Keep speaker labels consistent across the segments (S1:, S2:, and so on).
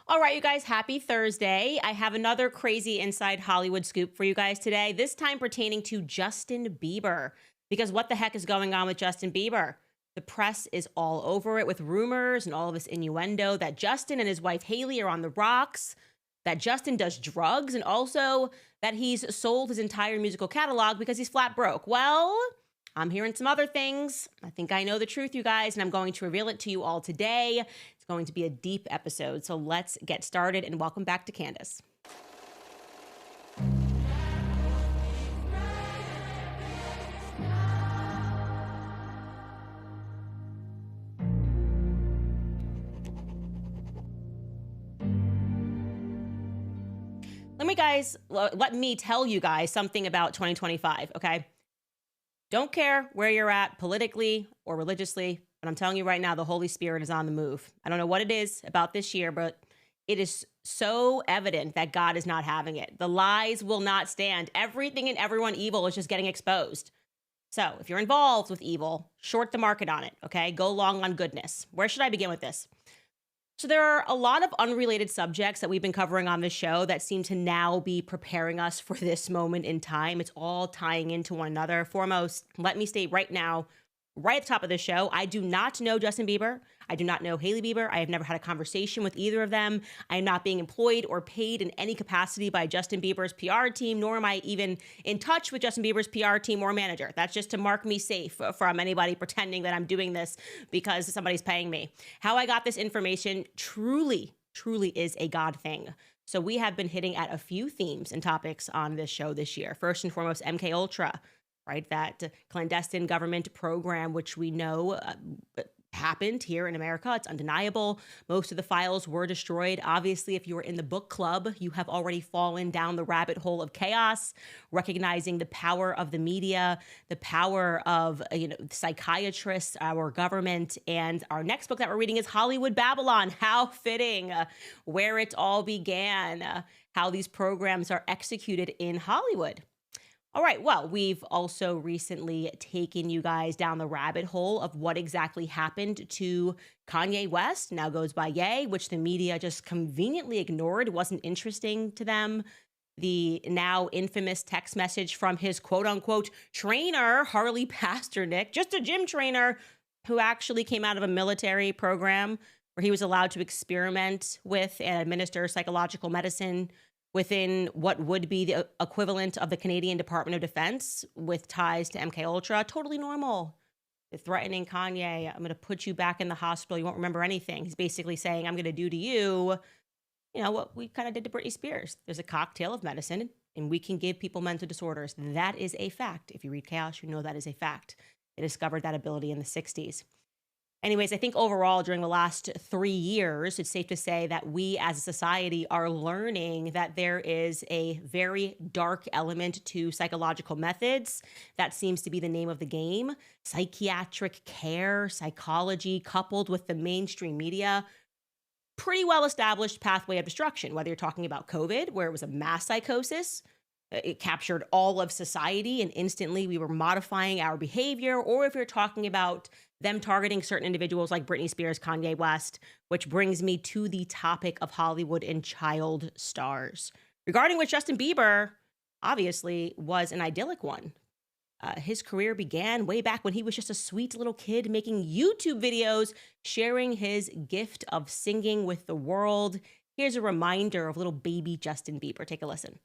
S1: All right, you guys, happy Thursday. I have another crazy inside Hollywood scoop for you guys today, this time pertaining to Justin Bieber. Because what the heck is going on with Justin Bieber? The press is all over it with rumors and all of this innuendo that Justin and his wife Haley are on the rocks, that Justin does drugs, and also that he's sold his entire musical catalog because he's flat broke. Well, I'm hearing some other things. I think I know the truth, you guys, and I'm going to reveal it to you all today. It's going to be a deep episode, so let's get started, and welcome back to Candace. Let me tell you guys something about 2025, okay? Don't care where you're at politically or religiously, but I'm telling you right now, the Holy Spirit is on the move. I don't know what it is about this year, but it is so evident that God is not having it. The lies will not stand. Everything and everyone evil is just getting exposed. So if you're involved with evil, short the market on it, okay? Go long on goodness. Where should I begin with this? So there are a lot of unrelated subjects that we've been covering on this show that seem to now be preparing us for this moment in time. It's all tying into one another. Foremost, let me state right now, right at the top of the show, I do not know Justin Bieber. I do not know Haley Bieber. I have never had a conversation with either of them. I am not being employed or paid in any capacity by Justin Bieber's PR team, nor am I even in touch with Justin Bieber's PR team or manager. That's just to mark me safe from anybody pretending that I'm doing this because somebody's paying me. How I got this information truly is a God thing. So we have been hitting at a few themes and topics on this show this year. First and foremost, MK Ultra, right? That clandestine government program, which we know happened here in America. It's undeniable. Most of the files were destroyed. Obviously, if you were in the book club, you have already fallen down the rabbit hole of chaos, recognizing the power of the media, the power of psychiatrists, our government, and our next book that we're reading is Hollywood Babylon. How fitting, where it all began, how these programs are executed in Hollywood. All right, well, we've also recently taken you guys down the rabbit hole of what exactly happened to Kanye West, now goes by Ye, which the media just conveniently ignored, wasn't interesting to them. The now infamous text message from his quote unquote trainer, Harley Pasternak, just a gym trainer who actually came out of a military program where he was allowed to experiment with and administer psychological medicine within what would be the equivalent of the Canadian Department of Defense with ties to MK Ultra. Totally normal. They're threatening Kanye, I'm going to put you back in the hospital. You won't remember anything. He's basically saying, I'm going to do to you, what we kind of did to Britney Spears. There's a cocktail of medicine, and we can give people mental disorders. That is a fact. If you read Chaos, you know that is a fact. They discovered that ability in the 60s. Anyways, I think overall during the last 3 years, it's safe to say that we as a society are learning that there is a very dark element to psychological methods. That seems to be the name of the game. Psychiatric care, psychology, coupled with the mainstream media, pretty well established pathway of destruction, whether you're talking about COVID, where it was a mass psychosis. It captured all of society and instantly we were modifying our behavior, or if you're talking about them targeting certain individuals like Britney Spears, Kanye West, which brings me to the topic of Hollywood and child stars. Regarding which Justin Bieber obviously was an idyllic one. His career began way back when he was just a sweet little kid making YouTube videos, sharing his gift of singing with the world. Here's a reminder of little baby Justin Bieber. Take a listen.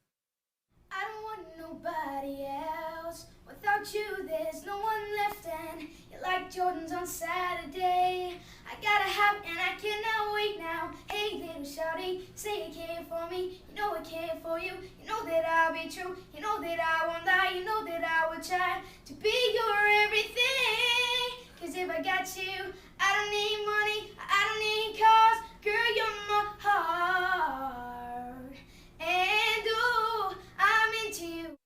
S2: I don't want nobody else. Without you, there's no one left, and you're like Jordan's on Saturday. I gotta have, and I cannot wait now. Hey, little shawty, say you care for me. You know I care for you. You know that I'll be true. You know that I won't lie. You know that I will try to be your everything. 'Cause if I got you, I don't need money. I don't need cars. Girl, you're my heart. And ooh, I'm into you.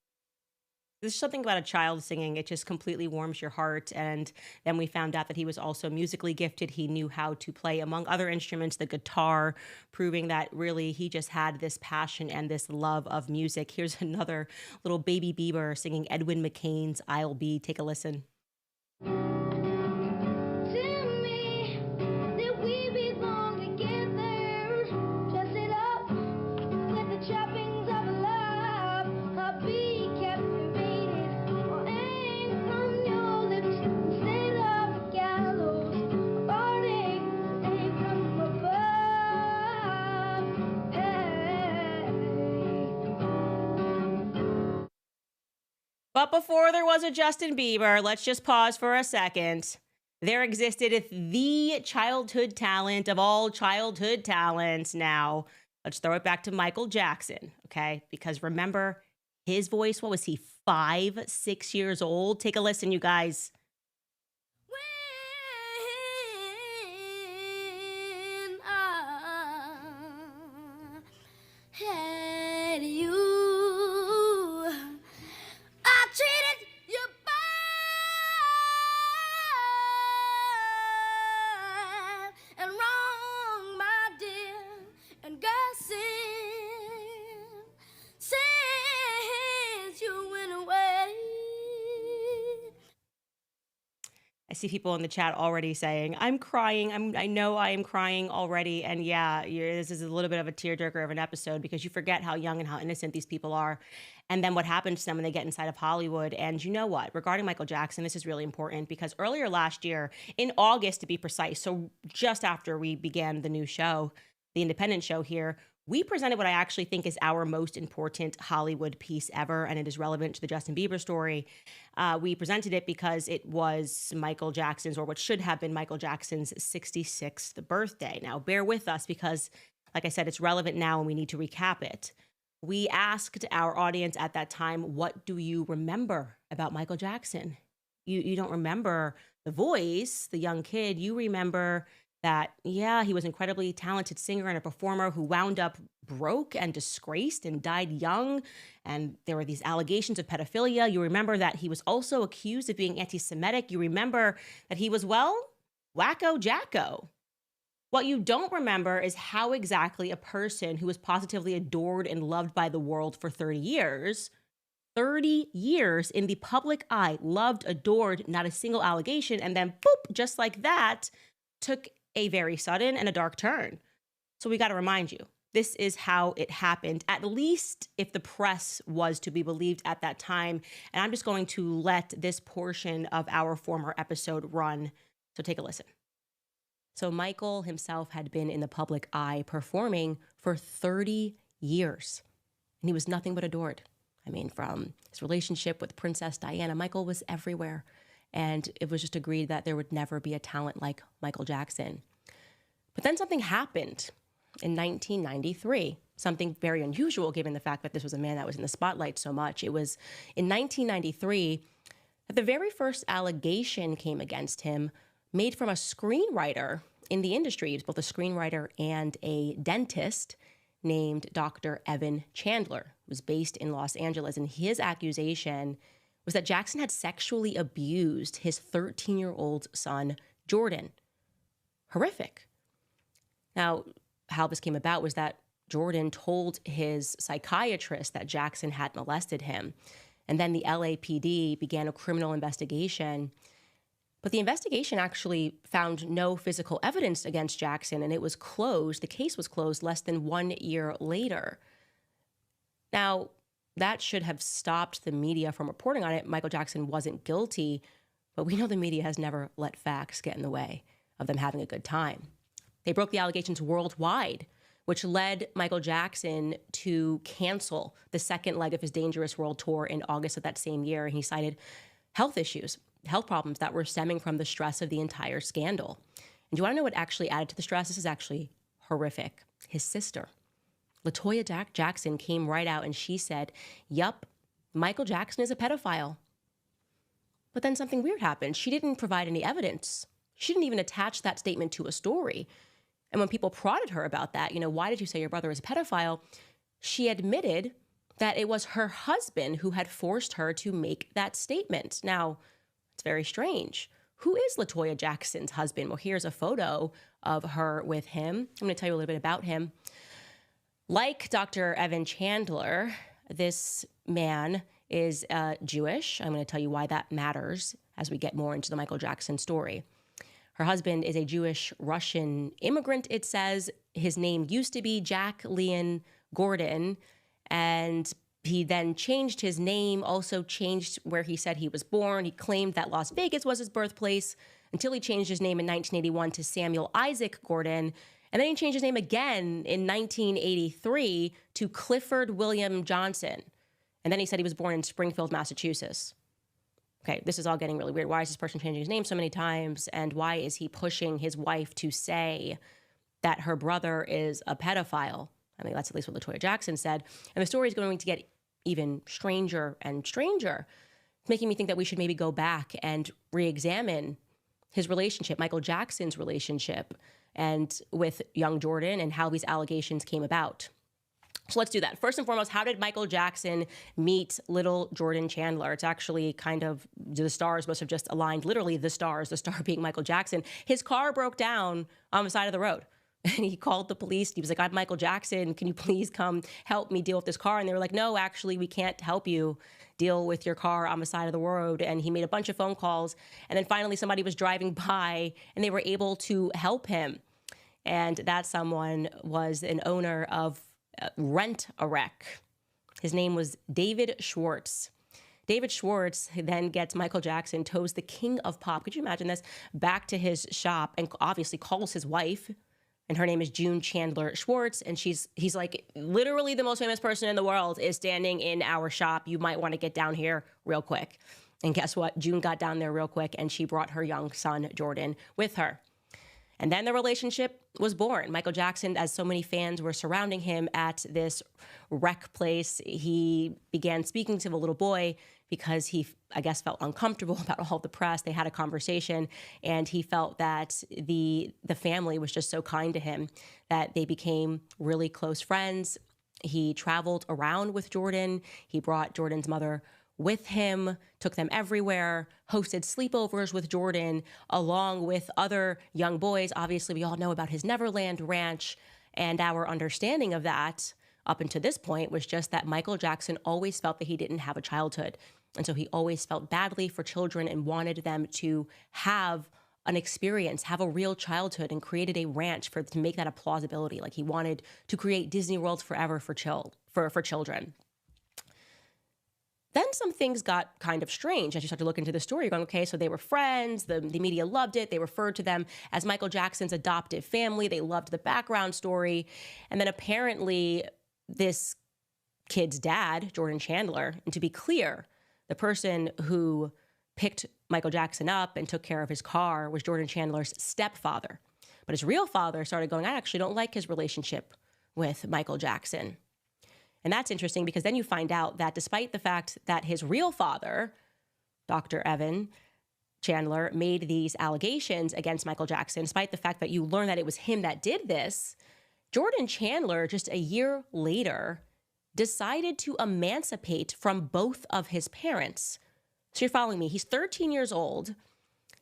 S1: There's something about a child singing, it just completely warms your heart. And then we found out that he was also musically gifted. He knew how to play, among other instruments, the guitar, proving that really he just had this passion and this love of music. Here's another little baby Bieber singing Edwin McCain's I'll Be. Take a listen.
S2: To me, that we belong together, just
S1: But before there was a Justin Bieber, let's just pause for a second. There existed the childhood talent of all childhood talents. Now, let's throw it back to Michael Jackson, okay? Because remember, his voice, what was he, 5, 6 years old? Take a listen, you guys.
S2: When I had you, I treated you bad and wrong, my dear, and God since you went away.
S1: I see people in the chat already saying, I'm crying. I know I am crying already. And yeah, this is a little bit of a tearjerker of an episode because you forget how young and how innocent these people are. And then what happens to them when they get inside of Hollywood. And you know what? Regarding Michael Jackson, this is really important because earlier last year, in August to be precise, so just after we began the new show, the independent show here, we presented what I actually think is our most important Hollywood piece ever, and it is relevant to the Justin Bieber story. We presented it because it was Michael Jackson's, or what should have been Michael Jackson's 66th birthday. Now, bear with us because, like I said, it's relevant now and we need to recap it. We asked our audience at that time, what do you remember about Michael Jackson? You don't remember the voice, the young kid. You remember that, yeah, he was an incredibly talented singer and a performer who wound up broke and disgraced and died young. And there were these allegations of pedophilia. You remember that he was also accused of being anti-Semitic. You remember that he was, well, wacko jacko. What you don't remember is how exactly a person who was positively adored and loved by the world for 30 years in the public eye, loved, adored, not a single allegation, and then boop, just like that, took a very sudden and a dark turn. So we got to remind you, this is how it happened, at least if the press was to be believed at that time. And I'm just going to let this portion of our former episode run. So take a listen. So Michael himself had been in the public eye performing for 30 years, and he was nothing but adored. I mean, from his relationship with Princess Diana, Michael was everywhere. And it was just agreed that there would never be a talent like Michael Jackson. But then something happened in 1993, something very unusual given the fact that this was a man that was in the spotlight so much. It was in 1993 that the very first allegation came against him, made from a screenwriter in the industry. He was both a screenwriter and a dentist named Dr. Evan Chandler, who was based in Los Angeles. And his accusation was that Jackson had sexually abused his 13-year-old son, Jordan. Horrific. Now, how this came about was that Jordan told his psychiatrist that Jackson had molested him. And then the LAPD began a criminal investigation. But the investigation actually found no physical evidence against Jackson, and it was closed. The case was closed less than 1 year later. Now, that should have stopped the media from reporting on it. Michael Jackson wasn't guilty, but we know the media has never let facts get in the way of them having a good time. They broke the allegations worldwide, which led Michael Jackson to cancel the second leg of his Dangerous World Tour in August of that same year. And he cited health issues, health problems that were stemming from the stress of the entire scandal. And do you want to know what actually added to the stress? This is actually horrific. His sister, LaToya Jackson, came right out and she said, yup, Michael Jackson is a pedophile. But then something weird happened. She didn't provide any evidence. She didn't even attach that statement to a story. And when people prodded her about that, why did you say your brother is a pedophile? She admitted that it was her husband who had forced her to make that statement. Now, it's very strange. Who is LaToya Jackson's husband? Well, here's a photo of her with him. I'm going to tell you a little bit about him. Like Dr. Evan Chandler, this man is Jewish. I'm going to tell you why that matters as we get more into the Michael Jackson story. Her husband is a Jewish-Russian immigrant, it says. His name used to be Jack Leon Gordon, and he then changed his name, also changed where he said he was born. He claimed that Las Vegas was his birthplace until he changed his name in 1981 to Samuel Isaac Gordon. And then he changed his name again in 1983 to Clifford William Johnson. And then he said he was born in Springfield, Massachusetts. Okay, this is all getting really weird. Why is this person changing his name so many times? And why is he pushing his wife to say that her brother is a pedophile? I mean, that's at least what LaToya Jackson said. And the story is going to get even stranger and stranger, making me think that we should maybe go back and re-examine his relationship, Michael Jackson's relationship, and with young Jordan and how these allegations came about. So let's do that. First and foremost, how did Michael Jackson meet little Jordan Chandler? It's actually kind of, the stars must have just aligned, literally the star being Michael Jackson. His car broke down on the side of the road. And he called the police. He was like, I'm Michael Jackson. Can you please come help me deal with this car? And they were like, no, actually, we can't help you deal with your car on the side of the road. And he made a bunch of phone calls. And then finally, somebody was driving by and they were able to help him. And that someone was an owner of Rent-A-Wreck. His name was David Schwartz. David Schwartz then gets Michael Jackson, tows the king of pop. Could you imagine this? Back to his shop and obviously calls his wife. And her name is June Chandler Schwartz. And he's like, literally the most famous person in the world is standing in our shop. You might want to get down here real quick. And guess what? June got down there real quick and she brought her young son, Jordan, with her. And then the relationship was born. Michael Jackson, as so many fans were surrounding him at this wreck place, he began speaking to the little boy because he, I guess, felt uncomfortable about all the press. They had a conversation, and he felt that the family was just so kind to him that they became really close friends. He traveled around with Jordan. He brought Jordan's mother with him, took them everywhere, hosted sleepovers with Jordan, along with other young boys. Obviously, we all know about his Neverland Ranch, and our understanding of that up until this point was just that Michael Jackson always felt that he didn't have a childhood. And so he always felt badly for children and wanted them to have an experience, have a real childhood, and created a ranch to make that a plausibility. Like he wanted to create Disney World forever for children. Then some things got kind of strange as you start to look into the story. You're going, okay, so they were friends. The media loved it. They referred to them as Michael Jackson's adoptive family. They loved the background story. And then apparently this kid's dad, Jordan Chandler, and to be clear, the person who picked Michael Jackson up and took care of his car was Jordan Chandler's stepfather. But his real father started going, I actually don't like his relationship with Michael Jackson. And that's interesting because then you find out that despite the fact that his real father, Dr. Evan Chandler, made these allegations against Michael Jackson, despite the fact that you learn that it was him that did this, Jordan Chandler, just a year later, decided to emancipate from both of his parents. So you're following me. He's 13 years old.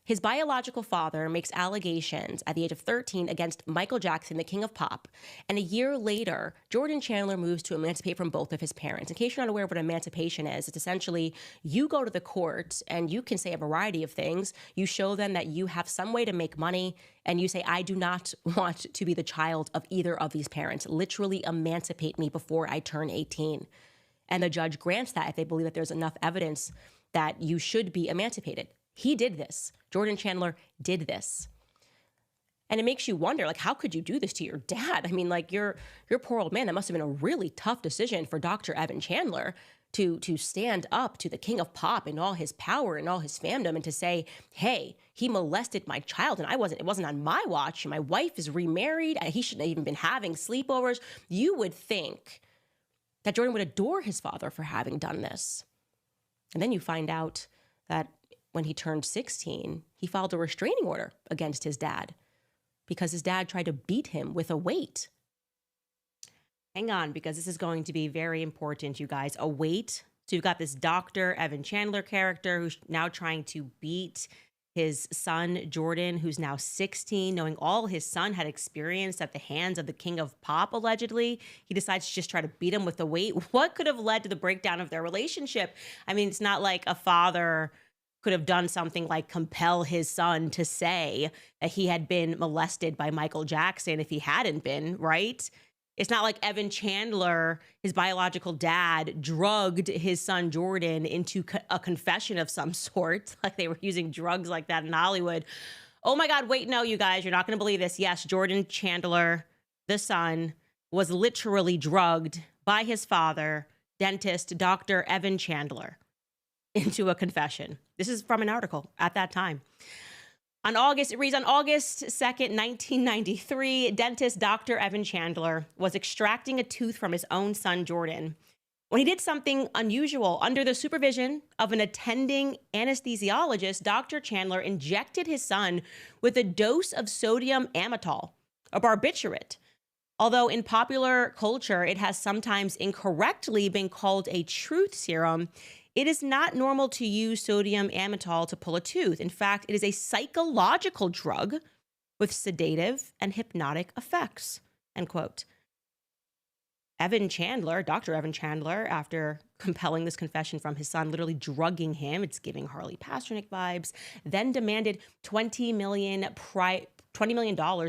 S1: His biological father makes allegations at the age of 13 against Michael Jackson, the king of pop. And a year later, Jordan Chandler moves to emancipate from both of his parents. In case you're not aware of what emancipation is, it's essentially you go to the court and you can say a variety of things. You show them that you have some way to make money and you say, I do not want to be the child of either of these parents. Literally emancipate me before I turn 18. And the judge grants that if they believe that there's enough evidence that you should be emancipated. He did this. Jordan Chandler did this. And it makes you wonder, like, how could you do this to your dad? I mean, like, your poor old man, that must have been a really tough decision for Dr. Evan Chandler to stand up to the king of pop and all his power and all his fandom and to say, hey, he molested my child and it wasn't on my watch. My wife is remarried. He shouldn't have even been having sleepovers. You would think that Jordan would adore his father for having done this. And then you find out that when he turned 16, he filed a restraining order against his dad because his dad tried to beat him with a weight. Hang on, because this is going to be very important, you guys. A weight. So you've got this Dr. Evan Chandler character who's now trying to beat his son, Jordan, who's now 16, knowing all his son had experienced at the hands of the king of pop, allegedly. He decides to just try to beat him with a weight. What could have led to the breakdown of their relationship? I mean, it's not like a father could have done something like compel his son to say that he had been molested by Michael Jackson if he hadn't been, right? It's not like Evan Chandler, his biological dad, drugged his son Jordan into a confession of some sort, like they were using drugs like that in Hollywood. Oh my God, wait, no, you guys, you're not going to believe this. Yes, Jordan Chandler, the son, was literally drugged by his father dentist, Dr. Evan Chandler, into a confession. This is from an article at that time. It reads, on August 2nd, 1993, dentist Dr. Evan Chandler was extracting a tooth from his own son, Jordan, when he did something unusual. Under the supervision of an attending anesthesiologist, Dr. Chandler injected his son with a dose of sodium amytal, a barbiturate. Although in popular culture, it has sometimes incorrectly been called a truth serum, it is not normal to use sodium amytal to pull a tooth. In fact, it is a psychological drug with sedative and hypnotic effects, end quote. Dr. Evan Chandler, after compelling this confession from his son, literally drugging him, it's giving Harley Pasternak vibes, then demanded $20 million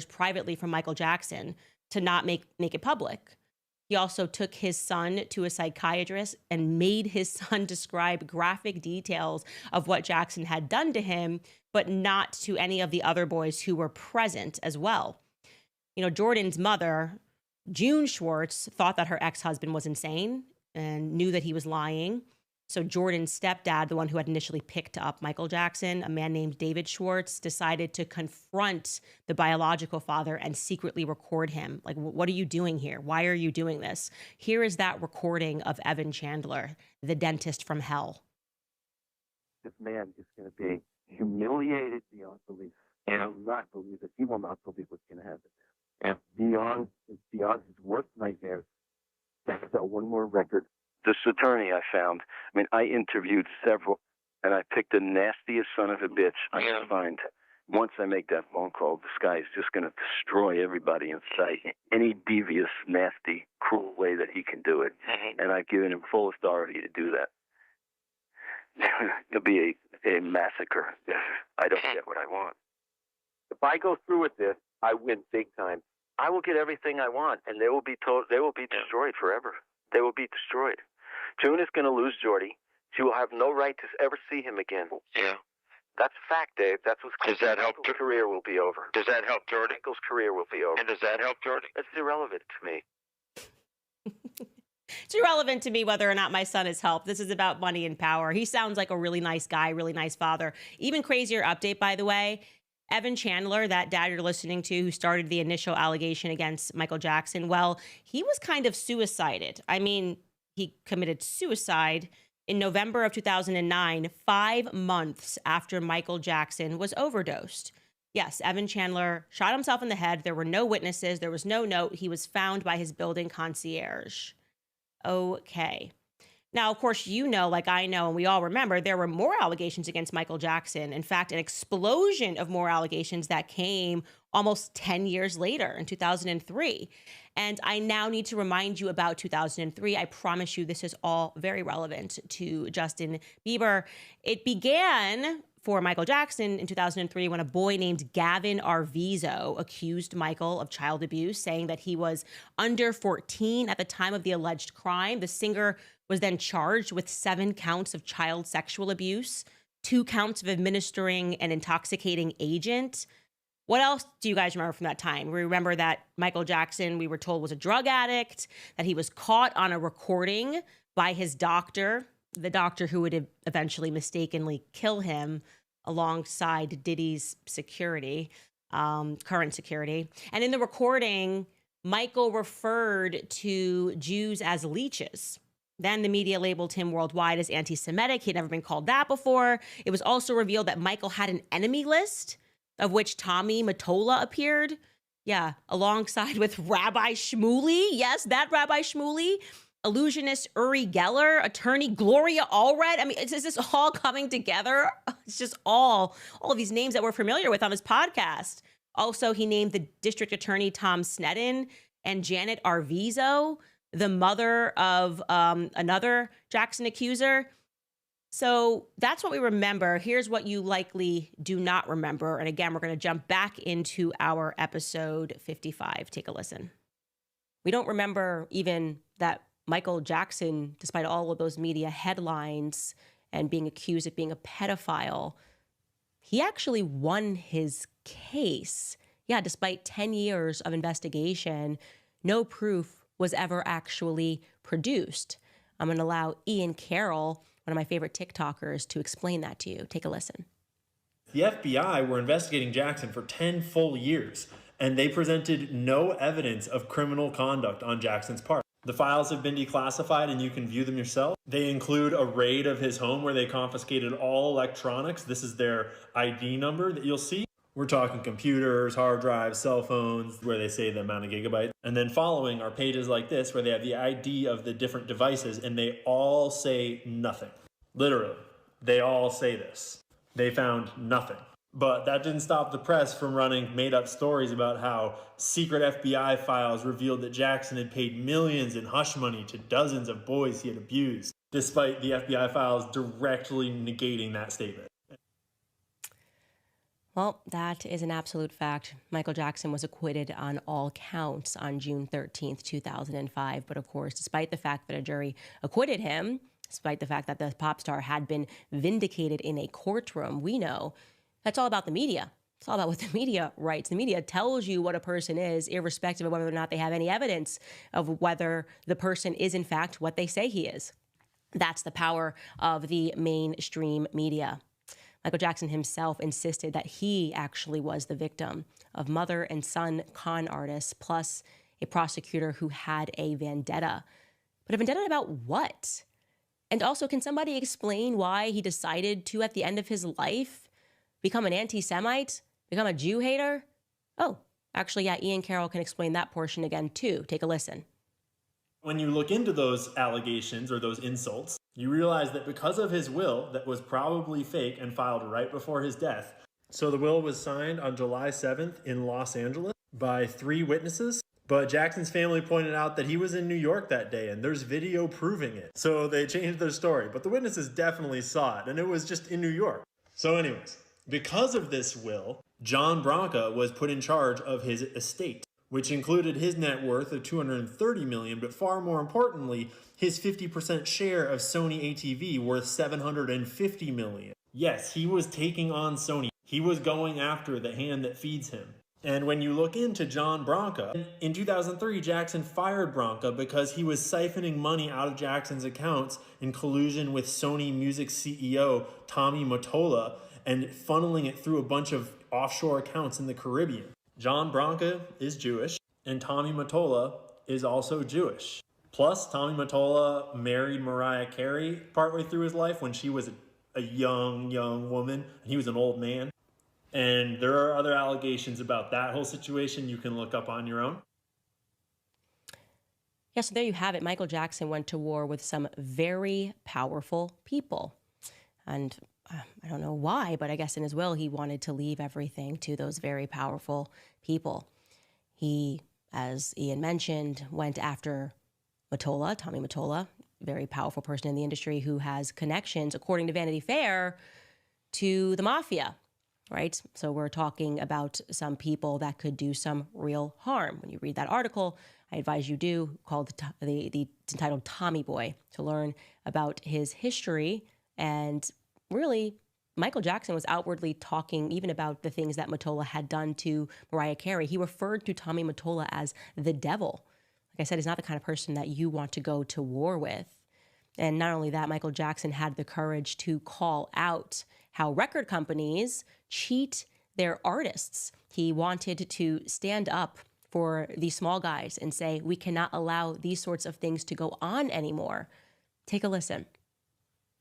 S1: privately from Michael Jackson to not make it public. He also took his son to a psychiatrist and made his son describe graphic details of what Jackson had done to him, but not to any of the other boys who were present as well. Jordan's mother, June Schwartz, thought that her ex-husband was insane and knew that he was lying. So Jordan's stepdad, the one who had initially picked up Michael Jackson, a man named David Schwartz, decided to confront the biological father and secretly record him. Like, what are you doing here? Why are you doing this? Here is that recording of Evan Chandler, the dentist from hell.
S3: This man is going to be humiliated beyond belief, and will not believe it. He will not believe what's going to happen. And beyond his worst nightmares, that's one more record. This attorney I found, I interviewed several, and I picked the nastiest son of a bitch I could find. Once I make that phone call, this guy is just going to destroy everybody in sight, any devious, nasty, cruel way that he can do it. And I've given him full authority to do that. It'll be a massacre if I don't get what I want. If I go through with this, I win big time. I will get everything I want, and they will be destroyed forever. They will be destroyed. June is going to lose Jordy. She will have no right to ever see him again. Yeah. That's a fact, Dave. That's what's going to happen. Does that help? Michael's career will be over. Does that help Jordy? Michael's career will be over. And does that help Jordy? It's irrelevant to me.
S1: It's irrelevant to me whether or not my son is helped. This is about money and power. He sounds like a really nice guy, really nice father. Even crazier update, by the way. Evan Chandler, that dad you're listening to, who started the initial allegation against Michael Jackson, well, he was kind of suicided. He committed suicide in November of 2009, 5 months after Michael Jackson was overdosed. Yes, Evan Chandler shot himself in the head. There were no witnesses. There was no note. He was found by his building concierge. Okay. Now, of course, like I know, and we all remember, there were more allegations against Michael Jackson. In fact, an explosion of more allegations that came almost 10 years later in 2003. And I now need to remind you about 2003. I promise you this is all very relevant to Justin Bieber. It began for Michael Jackson in 2003 when a boy named Gavin Arvizo accused Michael of child abuse, saying that he was under 14 at the time of the alleged crime. The singer was then charged with 7 counts of child sexual abuse, 2 counts of administering an intoxicating agent. What else do you guys remember from that time? We remember that Michael Jackson, we were told, was a drug addict, that he was caught on a recording by his doctor, the doctor who would eventually mistakenly kill him alongside Diddy's security, current security. And in the recording, Michael referred to Jews as leeches. Then the media labeled him worldwide as anti-Semitic. He had never been called that before. It was also revealed that Michael had an enemy list, of which Tommy Mottola appeared. Yeah, alongside with Rabbi Shmuley. Yes, that Rabbi Shmuley. Illusionist Uri Geller, attorney Gloria Allred. Is this all coming together? It's just all of these names that we're familiar with on his podcast. Also, he named the district attorney Tom Sneddon and Janet Arvizo, the mother of another Jackson accuser. So that's what we remember. Here's what you likely do not remember. And again, we're going to jump back into our episode 55. Take a listen. We don't remember even that Michael Jackson, despite all of those media headlines and being accused of being a pedophile, he actually won his case. Yeah, despite 10 years of investigation, no proof was ever actually produced. I'm going to allow Ian Carroll, one of my favorite TikTokers, to explain that to you. Take a listen.
S4: The FBI were investigating Jackson for 10 full years, and they presented no evidence of criminal conduct on Jackson's part. The files have been declassified and you can view them yourself. They include a raid of his home where they confiscated all electronics. This is their ID number that you'll see. We're talking computers, hard drives, cell phones, where they say the amount of gigabytes. And then following are pages like this where they have the ID of the different devices and they all say nothing. Literally, they all say this. They found nothing. But that didn't stop the press from running made-up stories about how secret FBI files revealed that Jackson had paid millions in hush money to dozens of boys he had abused, despite the FBI files directly negating that statement.
S1: Well, that is an absolute fact. Michael Jackson was acquitted on all counts on June 13th, 2005. But of course, despite the fact that a jury acquitted him, despite the fact that the pop star had been vindicated in a courtroom, we know that's all about the media. It's all about what the media writes. The media tells you what a person is, irrespective of whether or not they have any evidence of whether the person is in fact what they say he is. That's the power of the mainstream media. Michael Jackson himself insisted that he actually was the victim of mother and son con artists, plus a prosecutor who had a vendetta. But a vendetta about what? And also, can somebody explain why he decided to, at the end of his life, become an anti-Semite, become a Jew hater? Oh, actually, yeah, Ian Carroll can explain that portion again, too. Take a listen.
S4: When you look into those allegations or those insults, you realize that because of his will that was probably fake and filed right before his death. So the will was signed on July 7th in Los Angeles by 3 witnesses. But Jackson's family pointed out that he was in New York that day and there's video proving it. So they changed their story. But the witnesses definitely saw it and it was just in New York. So anyways, because of this will, John Branca was put in charge of his estate, which included his net worth of $230 million, but far more importantly, his 50% share of Sony ATV worth $750 million. Yes, he was taking on Sony. He was going after the hand that feeds him. And when you look into John Branca, in 2003, Jackson fired Branca because he was siphoning money out of Jackson's accounts in collusion with Sony Music CEO Tommy Mottola and funneling it through a bunch of offshore accounts in the Caribbean. John Branca is Jewish, and Tommy Mottola is also Jewish. Plus, Tommy Mottola married Mariah Carey partway through his life when she was a young woman, and he was an old man. And there are other allegations about that whole situation you can look up on your own.
S1: Yeah, so there you have it. Michael Jackson went to war with some very powerful people. And I don't know why, but I guess in his will, he wanted to leave everything to those very powerful people. He, as Ian mentioned, went after Mottola, Tommy Mottola, very powerful person in the industry who has connections, according to Vanity Fair, to the mafia, right? So we're talking about some people that could do some real harm. When you read that article, I advise you do, called it's entitled Tommy Boy, to learn about his history. And really, Michael Jackson was outwardly talking even about the things that Mottola had done to Mariah Carey. He referred to Tommy Mottola as the devil. Like I said, he's not the kind of person that you want to go to war with. And not only that, Michael Jackson had the courage to call out how record companies cheat their artists. He wanted to stand up for these small guys and say, we cannot allow these sorts of things to go on anymore. Take a listen.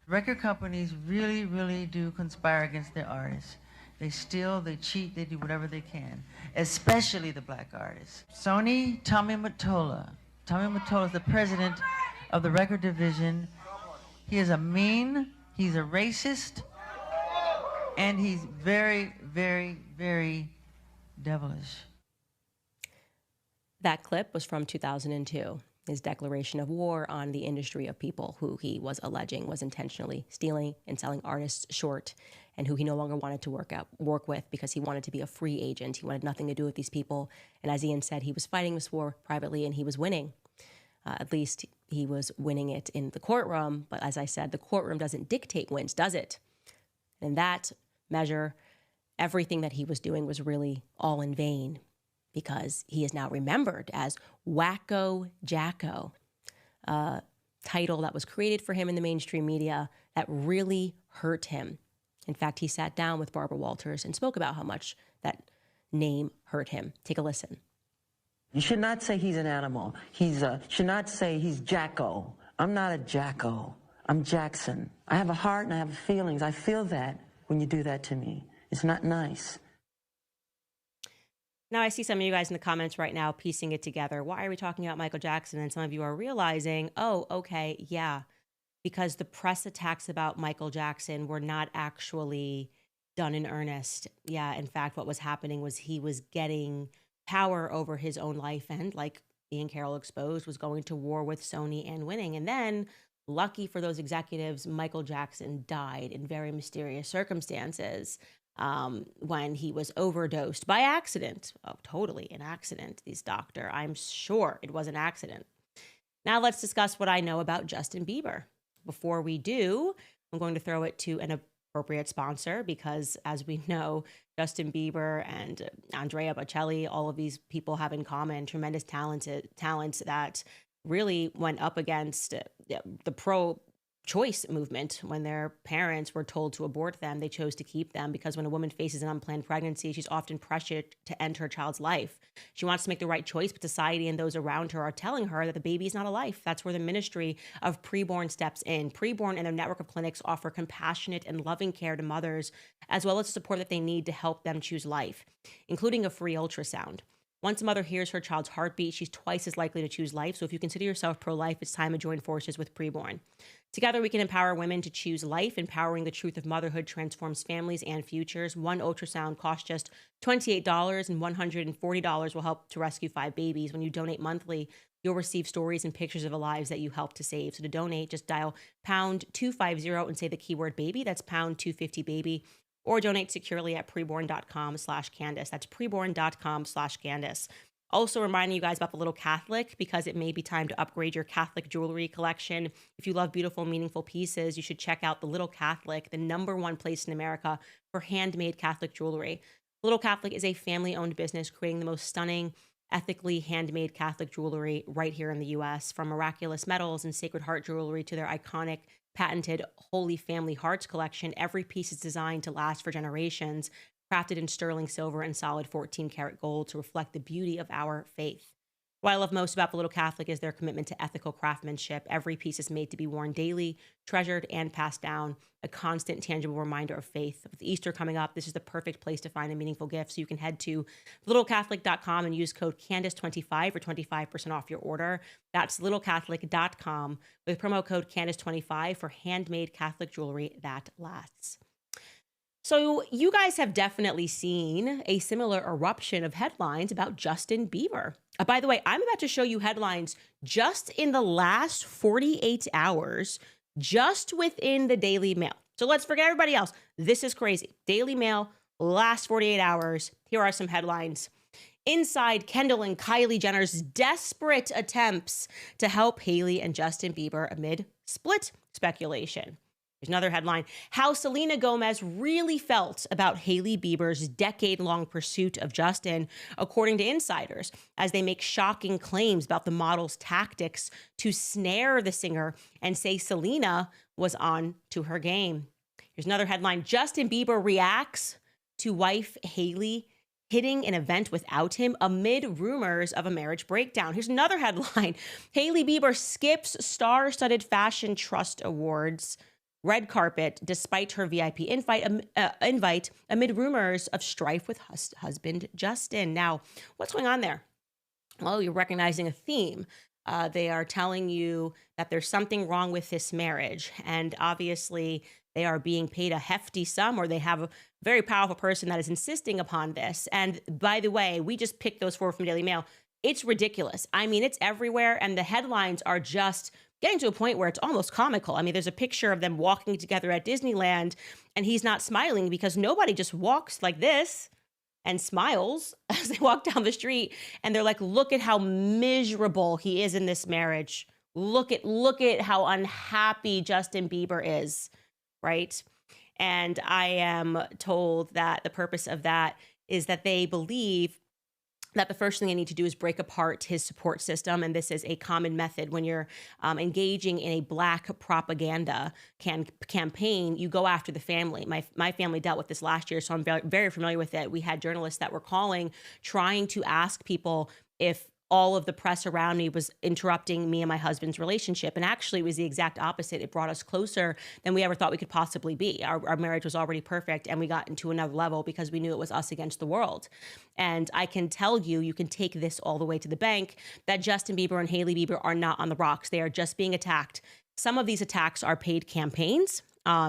S5: Record companies really, really do conspire against their artists. They steal, they cheat, they do whatever they can, especially the black artists. Sony, Tommy Mottola. Tommy Mottola is the president of the record division. He is a mean, he's a racist, and he's very, very, very devilish.
S1: That clip was from 2002. His declaration of war on the industry of people who he was alleging was intentionally stealing and selling artists short, and who he no longer wanted to work with because he wanted to be a free agent. He wanted nothing to do with these people. And as Ian said, he was fighting this war privately and he was winning. At least he was winning it in the courtroom. But as I said, the courtroom doesn't dictate wins, does it? In that measure, everything that he was doing was really all in vain, because he is now remembered as Wacko Jacko. title that was created for him in the mainstream media that really hurt him. In fact, he sat down with Barbara Walters and spoke about how much that name hurt him. Take a listen.
S6: You should not say he's an animal. Should not say he's Jacko. I'm not a Jacko. I'm Jackson. I have a heart and I have feelings. I feel that when you do that to me. It's not nice.
S1: Now, I see some of you guys in the comments right now piecing it together. Why are we talking about Michael Jackson? And some of you are realizing, oh, okay, yeah, because the press attacks about Michael Jackson were not actually done in earnest. Yeah, in fact, what was happening was he was getting power over his own life and, like Ian Carroll exposed, was going to war with Sony and winning. And then, lucky for those executives, Michael Jackson died in very mysterious circumstances when he was overdosed by accident. Oh, totally an accident, this doctor. I'm sure it was an accident. Now let's discuss what I know about Justin Bieber. Before we do, I'm going to throw it to an appropriate sponsor because, as we know, Justin Bieber and Andrea Bocelli, all of these people have in common tremendous talents that really went up against the pro-choice movement. When their parents were told to abort them, they chose to keep them because when a woman faces an unplanned pregnancy, she's often pressured to end her child's life. She wants to make the right choice, but society and those around her are telling her that the baby is not a life. That's where the Ministry of Preborn steps in. Preborn and their network of clinics offer compassionate and loving care to mothers, as well as support that they need to help them choose life, including a free ultrasound. Once a mother hears her child's heartbeat, she's twice as likely to choose life. So if you consider yourself pro-life, it's time to join forces with Preborn. Together, we can empower women to choose life. Empowering the truth of motherhood transforms families and futures. One ultrasound costs just $28, and $140 will help to rescue 5 babies. When you donate monthly, you'll receive stories and pictures of the lives that you help to save. So to donate, just dial pound 250 and say the keyword baby. That's pound 250 baby. Or donate securely at preborn.com/Candace. That's preborn.com/Candace. Also reminding you guys about the Little Catholic because it may be time to upgrade your Catholic jewelry collection. If you love beautiful, meaningful pieces, you should check out the Little Catholic, the #1 place in America for handmade Catholic jewelry. Little Catholic is a family-owned business creating the most stunning, ethically handmade Catholic jewelry right here in the U.S. From miraculous metals and Sacred Heart jewelry to their iconic patented Holy Family Hearts collection, every piece is designed to last for generations, crafted in sterling silver and solid 14-karat gold to reflect the beauty of our faith. What I love most about the Little Catholic is their commitment to ethical craftsmanship. Every piece is made to be worn daily, treasured, and passed down, a constant, tangible reminder of faith. With Easter coming up, this is the perfect place to find a meaningful gift. So you can head to littlecatholic.com and use code Candace25 for 25% off your order. That's littlecatholic.com with promo code Candace25 for handmade Catholic jewelry that lasts. So you guys have definitely seen a similar eruption of headlines about Justin Bieber. By the way, I'm about to show you headlines just in the last 48 hours, just within the Daily Mail. So let's forget everybody else. This is crazy. Daily Mail, last 48 hours. Here are some headlines. Inside Kendall and Kylie Jenner's desperate attempts to help Hailey and Justin Bieber amid split speculation. Here's another headline. How Selena Gomez really felt about Hailey Bieber's decade-long pursuit of Justin, according to insiders, as they make shocking claims about the model's tactics to snare the singer and say Selena was on to her game. Here's another headline. Justin Bieber reacts to wife Hailey hitting an event without him amid rumors of a marriage breakdown. Here's another headline. Hailey Bieber skips star-studded fashion trust awards red carpet despite her VIP invite amid rumors of strife with husband Justin. Now, what's going on there? Well, you're recognizing a theme. They are telling you that there's something wrong with this marriage. And obviously, they are being paid a hefty sum, or they have a very powerful person that is insisting upon this. And by the way, we just picked those 4 from Daily Mail. It's ridiculous. I mean, it's everywhere. And the headlines are just getting to a point where it's almost comical. I mean, there's a picture of them walking together at Disneyland, and he's not smiling because nobody just walks like this and smiles as they walk down the street. And they're like, look at how miserable he is in this marriage. Look at how unhappy Justin Bieber is, right? And I am told that the purpose of that is that they believe that the first thing they need to do is break apart his support system. And this is a common method when you're engaging in a Black propaganda campaign. You go after the family. My family dealt with this last year, so I'm very, very familiar with it. We had journalists that were calling, trying to ask people if all of the press around me was interrupting me and my husband's relationship. And actually, it was the exact opposite. It brought us closer than we ever thought we could possibly be. Our marriage was already perfect, and we got into another level because we knew it was us against the world. And I can tell you, you can take this all the way to the bank, that Justin Bieber and Hailey Bieber are not on the rocks. They are just being attacked. Some of these attacks are paid campaigns,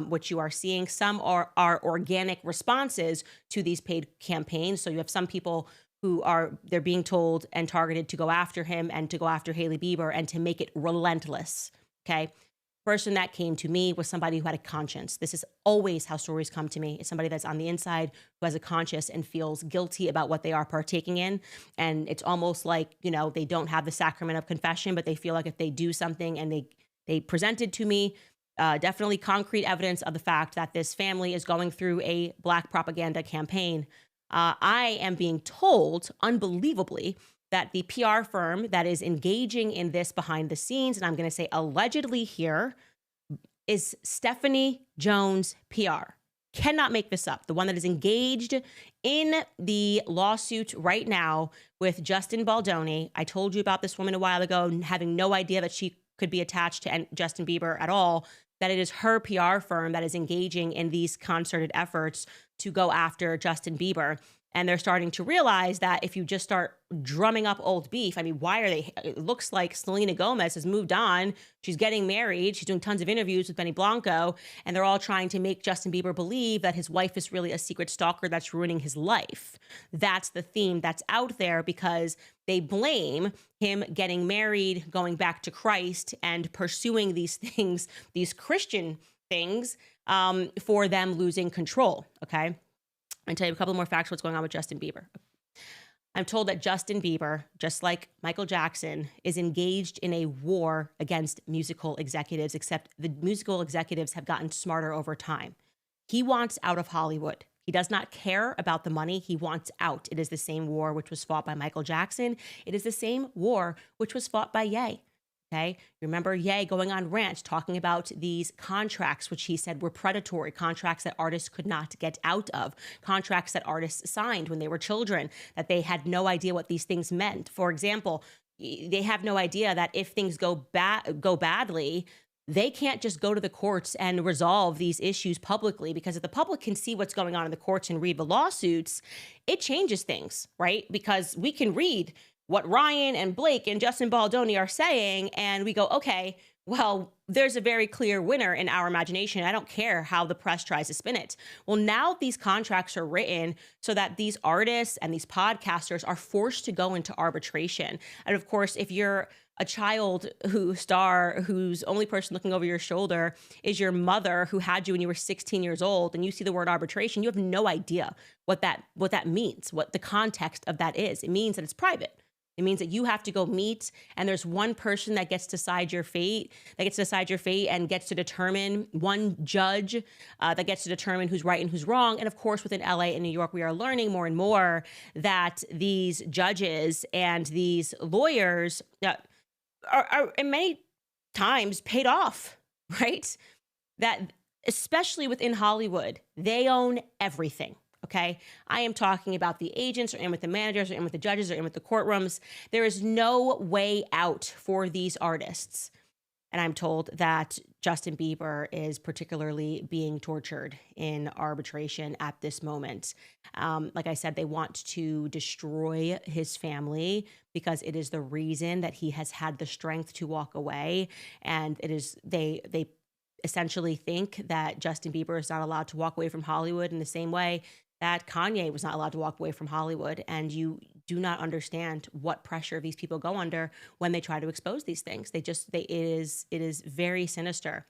S1: which you are seeing. Some are organic responses to these paid campaigns. So you have some people who they're being told and targeted to go after him and to go after Hailey Bieber and to make it relentless, okay? Person that came to me was somebody who had a conscience. This is always how stories come to me. It's somebody that's on the inside who has a conscience and feels guilty about what they are partaking in. And it's almost like, they don't have the sacrament of confession, but they feel like if they do something, and they presented to me definitely concrete evidence of the fact that this family is going through a Black propaganda campaign. I am being told, unbelievably, that the PR firm that is engaging in this behind the scenes, and I'm going to say allegedly here, is Stephanie Jones PR. Cannot make this up. The one that is engaged in the lawsuit right now with Justin Baldoni. I told you about this woman a while ago, having no idea that she could be attached to Justin Bieber at all, that it is her PR firm that is engaging in these concerted efforts to go after Justin Bieber. And they're starting to realize that if you just start drumming up old beef, why are they? It looks like Selena Gomez has moved on. She's getting married. She's doing tons of interviews with Benny Blanco. And they're all trying to make Justin Bieber believe that his wife is really a secret stalker that's ruining his life. That's the theme that's out there, because they blame him getting married, going back to Christ, and pursuing these things, these Christian things, for them losing control, okay? I'll tell you a couple more facts what's going on with Justin Bieber. I'm told that Justin Bieber, just like Michael Jackson, is engaged in a war against musical executives, except the musical executives have gotten smarter over time. He wants out of Hollywood. He does not care about the money. He wants out. It is the same war which was fought by Michael Jackson. It is the same war which was fought by Ye. Okay. Remember Ye going on rant talking about these contracts, which he said were predatory, contracts that artists could not get out of, contracts that artists signed when they were children, that they had no idea what these things meant. For example, they have no idea that if things go badly, they can't just go to the courts and resolve these issues publicly, because if the public can see what's going on in the courts and read the lawsuits, it changes things, right? Because we can read what Ryan and Blake and Justin Baldoni are saying, and we go, okay, well, there's a very clear winner in our imagination. I don't care how the press tries to spin it. Well, now these contracts are written so that these artists and these podcasters are forced to go into arbitration. And of course, if you're a child whose only person looking over your shoulder is your mother, who had you when you were 16 years old, and you see the word arbitration, you have no idea what that means, what the context of that is. It means that it's private. It means that you have to go meet, and there's one person that gets to decide your fate, and gets to determine, one judge that gets to determine who's right and who's wrong. And of course, within LA and New York, we are learning more and more that these judges and these lawyers are in many times paid off, right? That especially within Hollywood, they own everything. Okay, I am talking about the agents, or in with the managers, or in with the judges, or in with the courtrooms. There is no way out for these artists. And I'm told that Justin Bieber is particularly being tortured in arbitration at this moment. Like I said, they want to destroy his family because it is the reason that he has had the strength to walk away. And it is they essentially think that Justin Bieber is not allowed to walk away from Hollywood in the same way that Kanye was not allowed to walk away from Hollywood. And you do not understand what pressure these people go under when they try to expose these things. It is very sinister.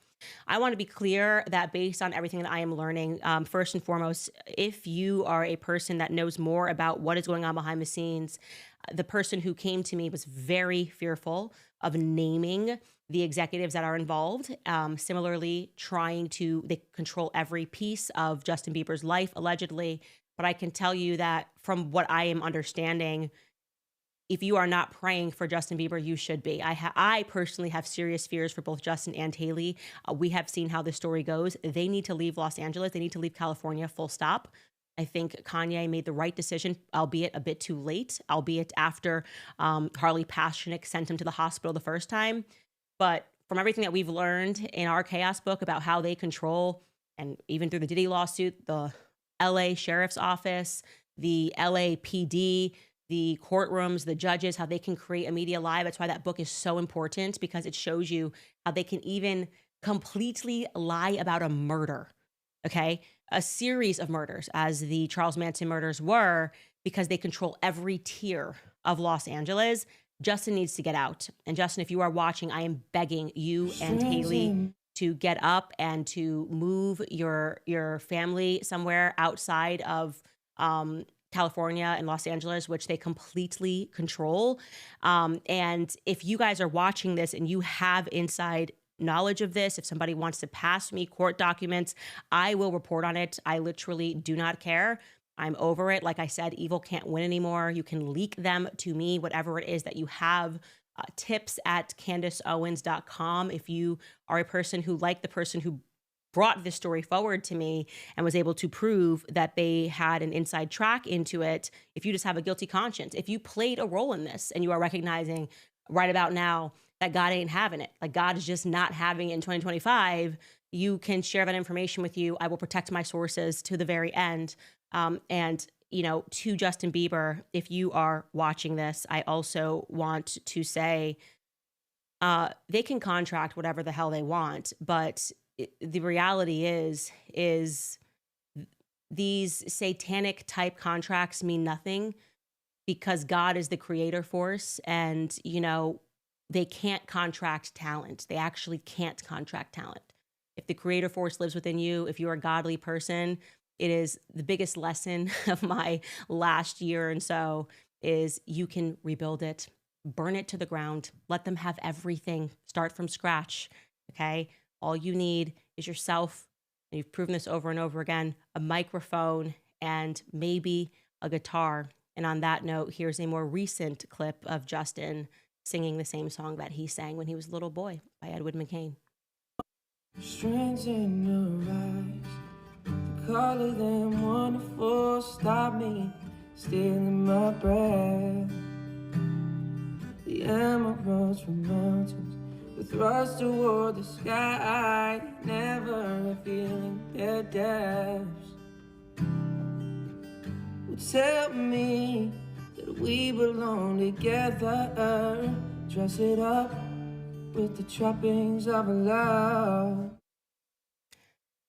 S1: I want to be clear that based on everything that I am learning, first and foremost, if you are a person that knows more about what is going on behind the scenes, the person who came to me was very fearful of naming the executives that are involved. Similarly, they control every piece of Justin Bieber's life, allegedly. But I can tell you that from what I am understanding, if you are not praying for Justin Bieber, you should be. I personally have serious fears for both Justin and Haley. We have seen how this story goes. They need to leave Los Angeles. They need to leave California, full stop. I think Kanye made the right decision, albeit a bit too late, albeit after Harley Pasternak sent him to the hospital the first time. But from everything that we've learned in our Chaos book about how they control, and even through the Diddy lawsuit, the LA Sheriff's Office, the LAPD, the courtrooms, the judges, how they can create a media lie. That's why that book is so important, because it shows you how they can even completely lie about a murder, okay? A series of murders, as the Charles Manson murders were, because they control every tier of Los Angeles. Justin needs to get out. And Justin, if you are watching, I am begging you and Haley to get up and to move your family somewhere outside of California and Los Angeles, which they completely control. And if you guys are watching this and you have inside knowledge of this, if somebody wants to pass me court documents, I will report on it. I literally do not care. I'm over it. Like I said, evil can't win anymore. You can leak them to me, whatever it is that you have. Tips at CandaceOwens.com. If you are a person who, like the person who brought this story forward to me and was able to prove that they had an inside track into it, if you just have a guilty conscience, if you played a role in this and you are recognizing right about now that God ain't having it, like God is just not having it in 2025, you can share that information with you. I will protect my sources to the very end. And, you know, to Justin Bieber, if you are watching this, I also want to say they can contract whatever the hell they want, but the reality is these satanic type contracts mean nothing, because God is the creator force, and, you know, they can't contract talent. They actually can't contract talent. If the creator force lives within you, if you're a godly person, it is the biggest lesson of my last year and so is you can rebuild it, burn it to the ground, let them have everything, start from scratch, okay? All you need is yourself, and you've proven this over and over again, a microphone and maybe a guitar. And on that note, here's a more recent clip of Justin singing the same song that he sang when he was a little boy by Edward McCain.
S7: Strange in your eyes, the color them wonderful, stop me, stealing my breath. The emeralds from mountains, the thrust toward the sky, never revealing their depths. Well, tell me that we belong together, dress it up with the trappings of a love.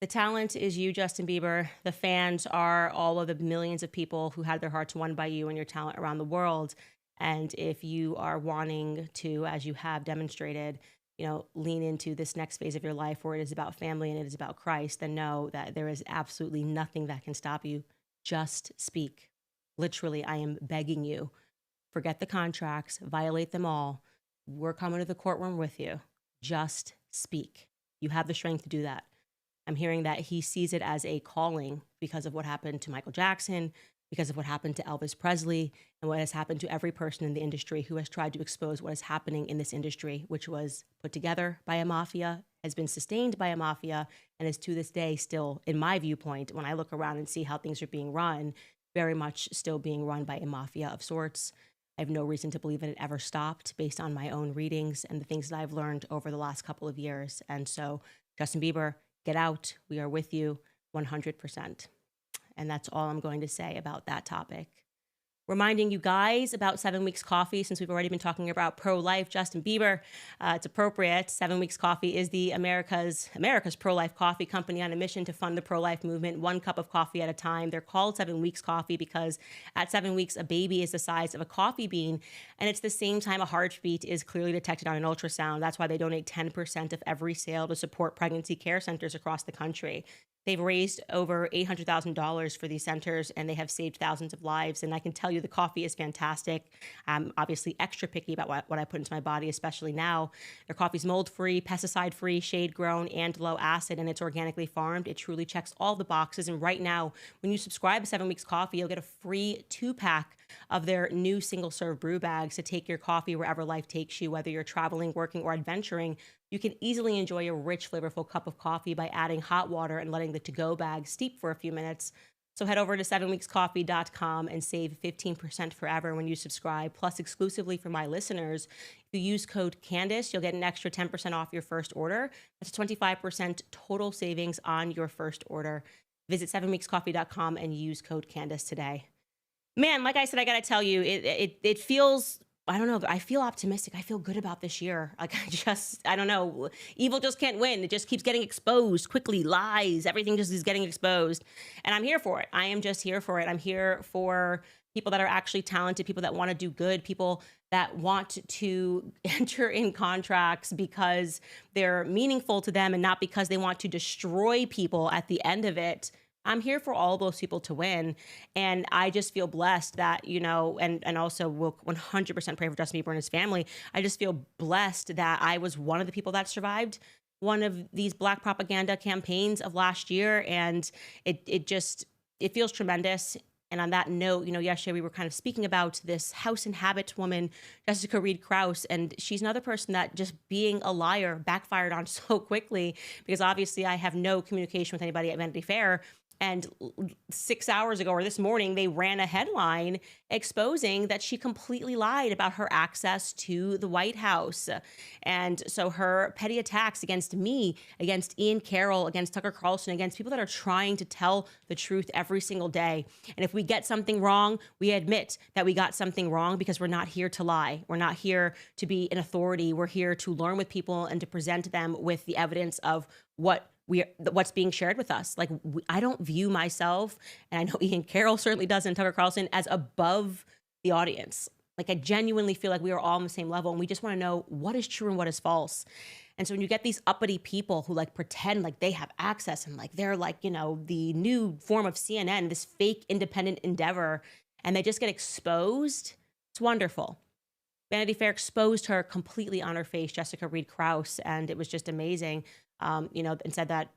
S1: The talent is you, Justin Bieber. The fans are all of the millions of people who had their hearts won by you and your talent around the world. And if you are wanting to, as you have demonstrated, you know, lean into this next phase of your life where it is about family and it is about Christ, then know that there is absolutely nothing that can stop you. Just speak. Literally, I am begging you. Forget the contracts, violate them all. We're coming to the courtroom with you. Just speak. You have the strength to do that. I'm hearing that he sees it as a calling because of what happened to Michael Jackson, because of what happened to Elvis Presley, and what has happened to every person in the industry who has tried to expose what is happening in this industry, which was put together by a mafia, has been sustained by a mafia, and is to this day still, in my viewpoint, when I look around and see how things are being run, very much still being run by a mafia of sorts. I have no reason to believe that it ever stopped based on my own readings and the things that I've learned over the last couple of years. And so, Justin Bieber, get out. We are with you 100%. And that's all I'm going to say about that topic. Reminding you guys about 7 Weeks Coffee, since we've already been talking about pro-life, Justin Bieber. It's appropriate. 7 Weeks Coffee is the America's pro-life coffee company on a mission to fund the pro-life movement, one cup of coffee at a time. They're called 7 Weeks Coffee because at 7 weeks, a baby is the size of a coffee bean, and it's the same time a heartbeat is clearly detected on an ultrasound. That's why they donate 10% of every sale to support pregnancy care centers across the country. They've raised over $800,000 for these centers, and they have saved thousands of lives. And I can tell you the coffee is fantastic. I'm obviously extra picky about what I put into my body, especially now. Their coffee's mold-free, pesticide-free, shade-grown, and low acid, and it's organically farmed. It truly checks all the boxes. And right now, when you subscribe to 7 Weeks Coffee, you'll get a free 2-pack of their new single serve brew bags to take your coffee wherever life takes you, whether you're traveling, working, or adventuring. You can easily enjoy a rich, flavorful cup of coffee by adding hot water and letting the to-go bag steep for a few minutes. So head over to 7weekscoffee.com and save 15% forever when you subscribe. Plus, exclusively for my listeners, if you use code Candace, you'll get an extra 10% off your first order. That's 25% total savings on your first order. Visit 7weekscoffee.com and use code Candace today. Man, like I said, I got to tell you, it feels, I don't know, I feel optimistic. I feel good about this year. Like I don't know, evil just can't win. It just keeps getting exposed quickly, lies, everything just is getting exposed. And I'm here for it. I am just here for it. I'm here for people that are actually talented, people that want to do good, people that want to enter in contracts because they're meaningful to them and not because they want to destroy people at the end of it. I'm here for all those people to win. And I just feel blessed that, you know, and also will 100% pray for Justin Bieber and his family. I just feel blessed that I was one of the people that survived one of these Black propaganda campaigns of last year. And it feels tremendous. And on that note, you know, yesterday we were kind of speaking about this House and Habit woman, Jessica Reed Krause, and she's another person that just being a liar backfired on so quickly because obviously I have no communication with anybody at Vanity Fair. And 6 hours ago or this morning, they ran a headline exposing that she completely lied about her access to the White House. And so her petty attacks against me, against Ian Carroll, against Tucker Carlson, against people that are trying to tell the truth every single day. And if we get something wrong, we admit that we got something wrong because we're not here to lie. We're not here to be an authority. We're here to learn with people and to present them with the evidence of what's being shared with us. Like, I don't view myself, and I know Ian Carroll certainly doesn't, Tucker Carlson, as above the audience. Like, I genuinely feel like we are all on the same level, and we just want to know what is true and what is false. And so when you get these uppity people who like pretend like they have access and like they're like, you know, the new form of CNN, this fake independent endeavor, and they just get exposed, it's wonderful. Vanity Fair exposed her completely on her face, Jessica Reed Krause, and it was just amazing. And said that,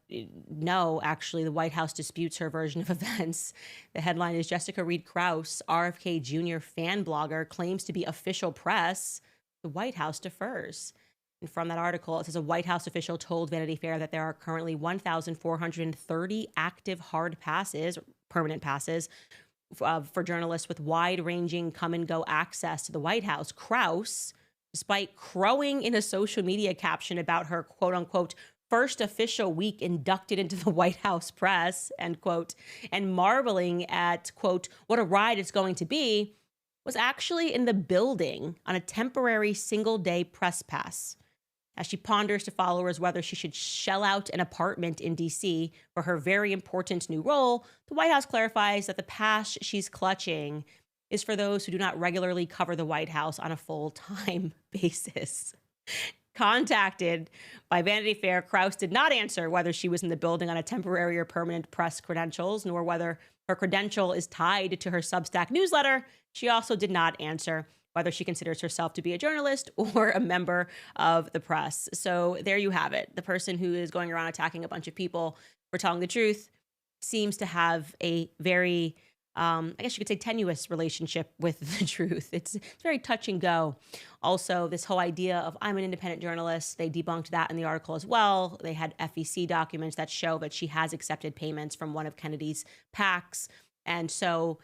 S1: no, actually, the White House disputes her version of events. The headline is Jessica Reed Krause, RFK Jr. fan blogger, claims to be official press. The White House defers. And from that article, it says a White House official told Vanity Fair that there are currently 1,430 active hard passes, permanent passes, for journalists with wide-ranging come-and-go access to the White House. Krause, despite crowing in a social media caption about her quote-unquote first official week inducted into the White House press, end quote, and marveling at, quote, what a ride it's going to be, was actually in the building on a temporary single-day press pass. As she ponders to followers whether she should shell out an apartment in D.C. for her very important new role, the White House clarifies that the pass she's clutching is for those who do not regularly cover the White House on a full-time basis. Contacted by Vanity Fair, Krause did not answer whether she was in the building on a temporary or permanent press credentials, nor whether her credential is tied to her Substack newsletter. She also did not answer whether she considers herself to be a journalist or a member of the press. So there you have it. The person who is going around attacking a bunch of people for telling the truth seems to have a very, I guess you could say, tenuous relationship with the truth. It's very touch and go. Also, this whole idea of I'm an independent journalist, they debunked that in the article as well. They had FEC documents that show that she has accepted payments from one of Kennedy's PACs. And so,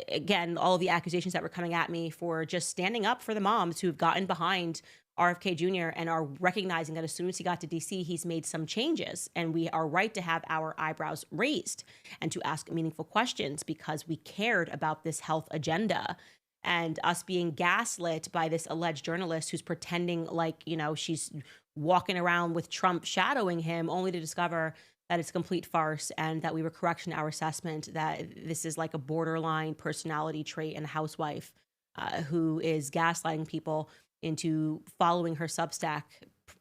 S1: again, all of the accusations that were coming at me for just standing up for the moms who've gotten behind RFK Jr. and are recognizing that as soon as he got to DC, he's made some changes, and we are right to have our eyebrows raised and to ask meaningful questions because we cared about this health agenda. And us being gaslit by this alleged journalist who's pretending like, you know, she's walking around with Trump shadowing him, only to discover that it's a complete farce and that we were correct in our assessment that this is like a borderline personality trait and a housewife who is gaslighting people into following her Substack,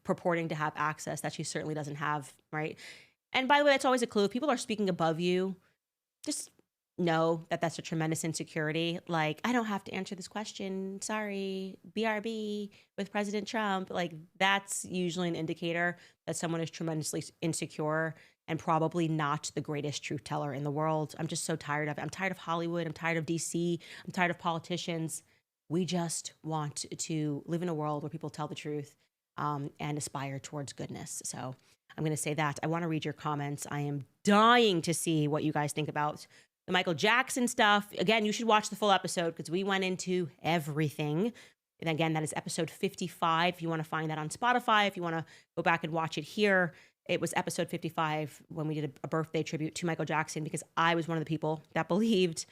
S1: purporting to have access that she certainly doesn't have, right? And by the way, that's always a clue. If people are speaking above you, just know that that's a tremendous insecurity. Like, I don't have to answer this question. Sorry, BRB with President Trump. Like, that's usually an indicator that someone is tremendously insecure and probably not the greatest truth teller in the world. I'm just so tired of it. I'm tired of Hollywood. I'm tired of DC. I'm tired of politicians. We just want to live in a world where people tell the truth and aspire towards goodness. So I'm going to say that. I want to read your comments. I am dying to see what you guys think about the Michael Jackson stuff. Again, you should watch the full episode because we went into everything. And again, that is episode 55. If you want to find that on Spotify, if you want to go back and watch it here, it was episode 55 when we did a birthday tribute to Michael Jackson, because I was one of the people that believed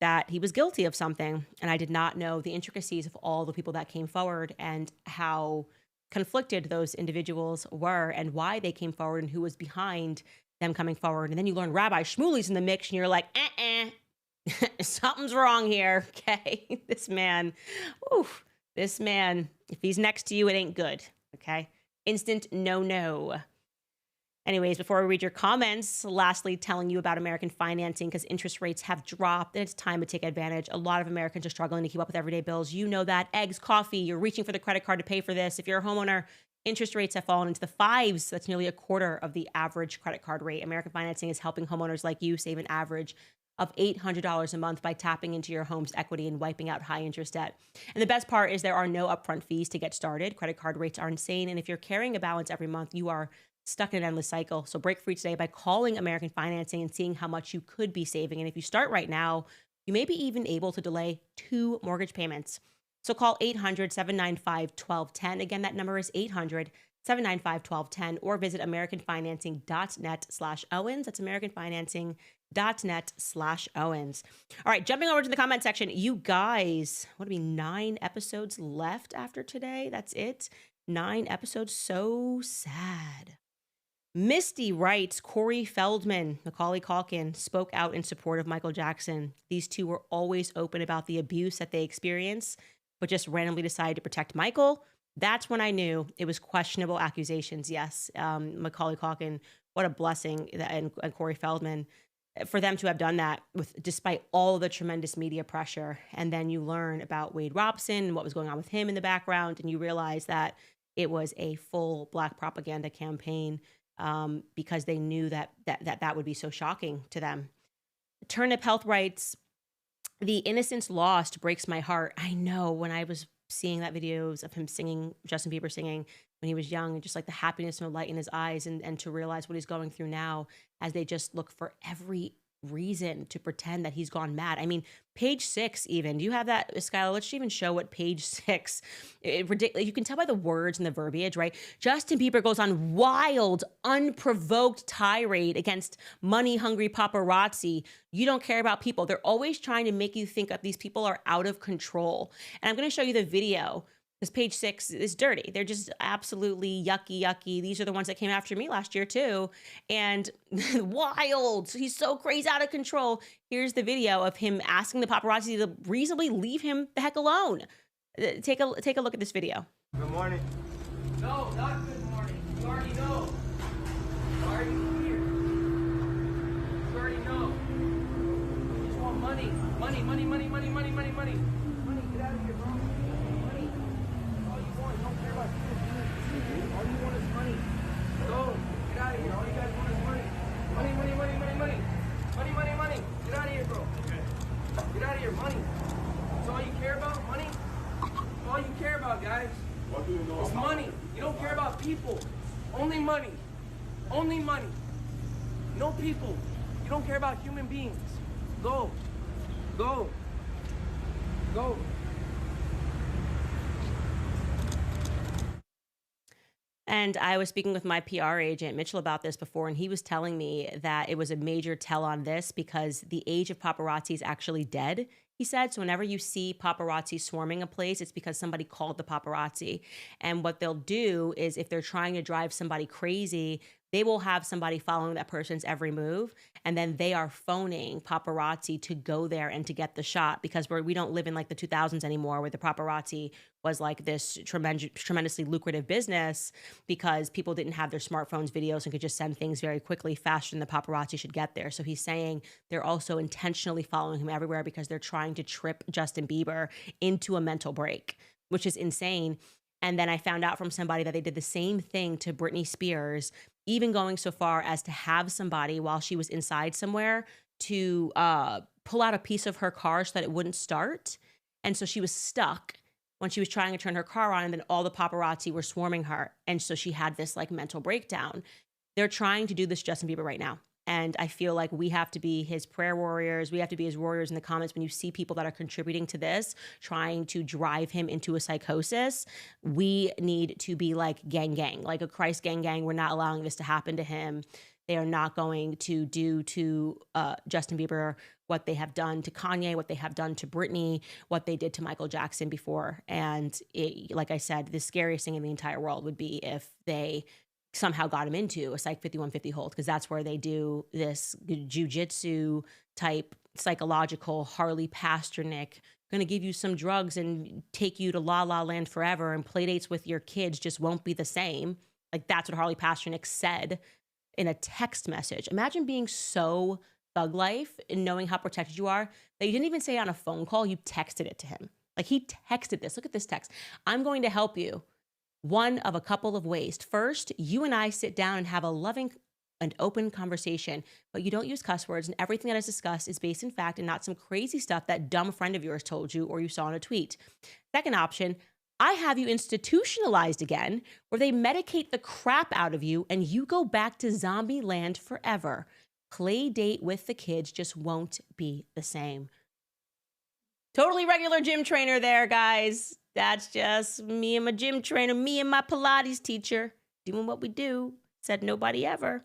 S1: that he was guilty of something. And I did not know the intricacies of all the people that came forward and how conflicted those individuals were and why they came forward and who was behind them coming forward. And then you learn Rabbi Shmuley's in the mix and you're like, something's wrong here. Okay. This man, if he's next to you, it ain't good. Okay. Instant no. Anyways, before we read your comments, lastly, telling you about American financing, because interest rates have dropped and it's time to take advantage. A lot of Americans are struggling to keep up with everyday bills. You know that. Eggs, coffee, you're reaching for the credit card to pay for this. If you're a homeowner, interest rates have fallen into the fives. That's nearly a quarter of the average credit card rate. American financing is helping homeowners like you save an average of $800 a month by tapping into your home's equity and wiping out high interest debt. And the best part is there are no upfront fees to get started. Credit card rates are insane. And if you're carrying a balance every month, you are stuck in an endless cycle. So break free today by calling American Financing and seeing how much you could be saving. And if you start right now, you may be even able to delay 2 mortgage payments. So call 800-795-1210. Again, that number is 800-795-1210, or visit americanfinancing.net/Owens. That's americanfinancing.net/Owens. All right, jumping over to the comment section. You guys, what would be 9 episodes left after today? That's it. 9 episodes. So sad. Misty writes, Corey Feldman, Macaulay Culkin spoke out in support of Michael Jackson. These two were always open about the abuse that they experienced, but just randomly decided to protect Michael. That's when I knew it was questionable accusations. Yes, Macaulay Culkin, what a blessing, and Corey Feldman, for them to have done that despite all the tremendous media pressure. And then you learn about Wade Robson and what was going on with him in the background, and you realize that it was a full Black propaganda campaign. Because they knew that would be so shocking to them. Turnip Health writes, the innocence lost breaks my heart. I know, when I was seeing that videos of him singing, Justin Bieber singing when he was young, and just like the happiness and the light in his eyes, and to realize what he's going through now as they just look for every reason to pretend that he's gone mad. I mean, page 6 even. Do you have that, Skylar? Let's even show what page 6. Ridiculous. You can tell by the words and the verbiage, right? Justin Bieber goes on wild, unprovoked tirade against money-hungry paparazzi. You don't care about people. They're always trying to make you think that these people are out of control. And I'm going to show you the video, because page 6 is dirty. They're just absolutely yucky. These are the ones that came after me last year too. And wild. He's so crazy, out of control. Here's the video of him asking the paparazzi to reasonably leave him the heck alone. Take a look at this video.
S7: Good morning. No, not good morning. You already know. Why are you here? You already know. You just want money. Money. Money, get out of here, bro. Money. All you want. You don't care about people. All you want is money. Go. Get out of here. All you guys want is money. Money. Get out of here, bro. Get out of here. Money. That's all you care about? Money? That's all you care about, guys. What do you know? It's money. You don't care about people. Only money. Only money. No people. You don't care about human beings. Go.
S1: And I was speaking with my PR agent, Mitchell, about this before, and he was telling me that it was a major tell on this because the age of paparazzi is actually dead, he said. So whenever you see paparazzi swarming a place, it's because somebody called the paparazzi. And what they'll do is, if they're trying to drive somebody crazy, they will have somebody following that person's every move, and then they are phoning paparazzi to go there and to get the shot, because we don't live in like the 2000s anymore, where the paparazzi was like this tremendously lucrative business, because people didn't have their smartphones, videos, and could just send things very quickly, faster than the paparazzi should get there. So he's saying they're also intentionally following him everywhere because they're trying to trip Justin Bieber into a mental break, which is insane. And then I found out from somebody that they did the same thing to Britney Spears, even going so far as to have somebody while she was inside somewhere to pull out a piece of her car so that it wouldn't start. And so she was stuck when she was trying to turn her car on, and then all the paparazzi were swarming her. And so she had this like mental breakdown. They're trying to do this to Justin Bieber right now. And I feel like we have to be his prayer warriors. We have to be his warriors in the comments. When you see people that are contributing to this, trying to drive him into a psychosis, we need to be like gang, like a Christ gang. We're not allowing this to happen to him. They are not going to do to Justin Bieber what they have done to Kanye, what they have done to Britney, what they did to Michael Jackson before. And like I said, the scariest thing in the entire world would be if they somehow got him into a Psych 5150 hold, because that's where they do this jujitsu type psychological Harley Pasternak, going to give you some drugs and take you to La La Land forever, and play dates with your kids just won't be the same. Like, that's what Harley Pasternak said in a text message. Imagine being so thug life and knowing how protected you are that you didn't even say it on a phone call, you texted it to him. Like, he texted this. Look at this text. I'm going to help you. One of a couple of ways. First, you and I sit down and have a loving and open conversation, but you don't use cuss words, and everything that is discussed is based in fact and not some crazy stuff that dumb friend of yours told you or you saw in a tweet. Second option, I have you institutionalized again, where they medicate the crap out of you and you go back to zombie land forever. Play date with the kids just won't be the same. Totally regular gym trainer there, guys. That's just me and my gym trainer, me and my Pilates teacher doing what we do. Said nobody ever.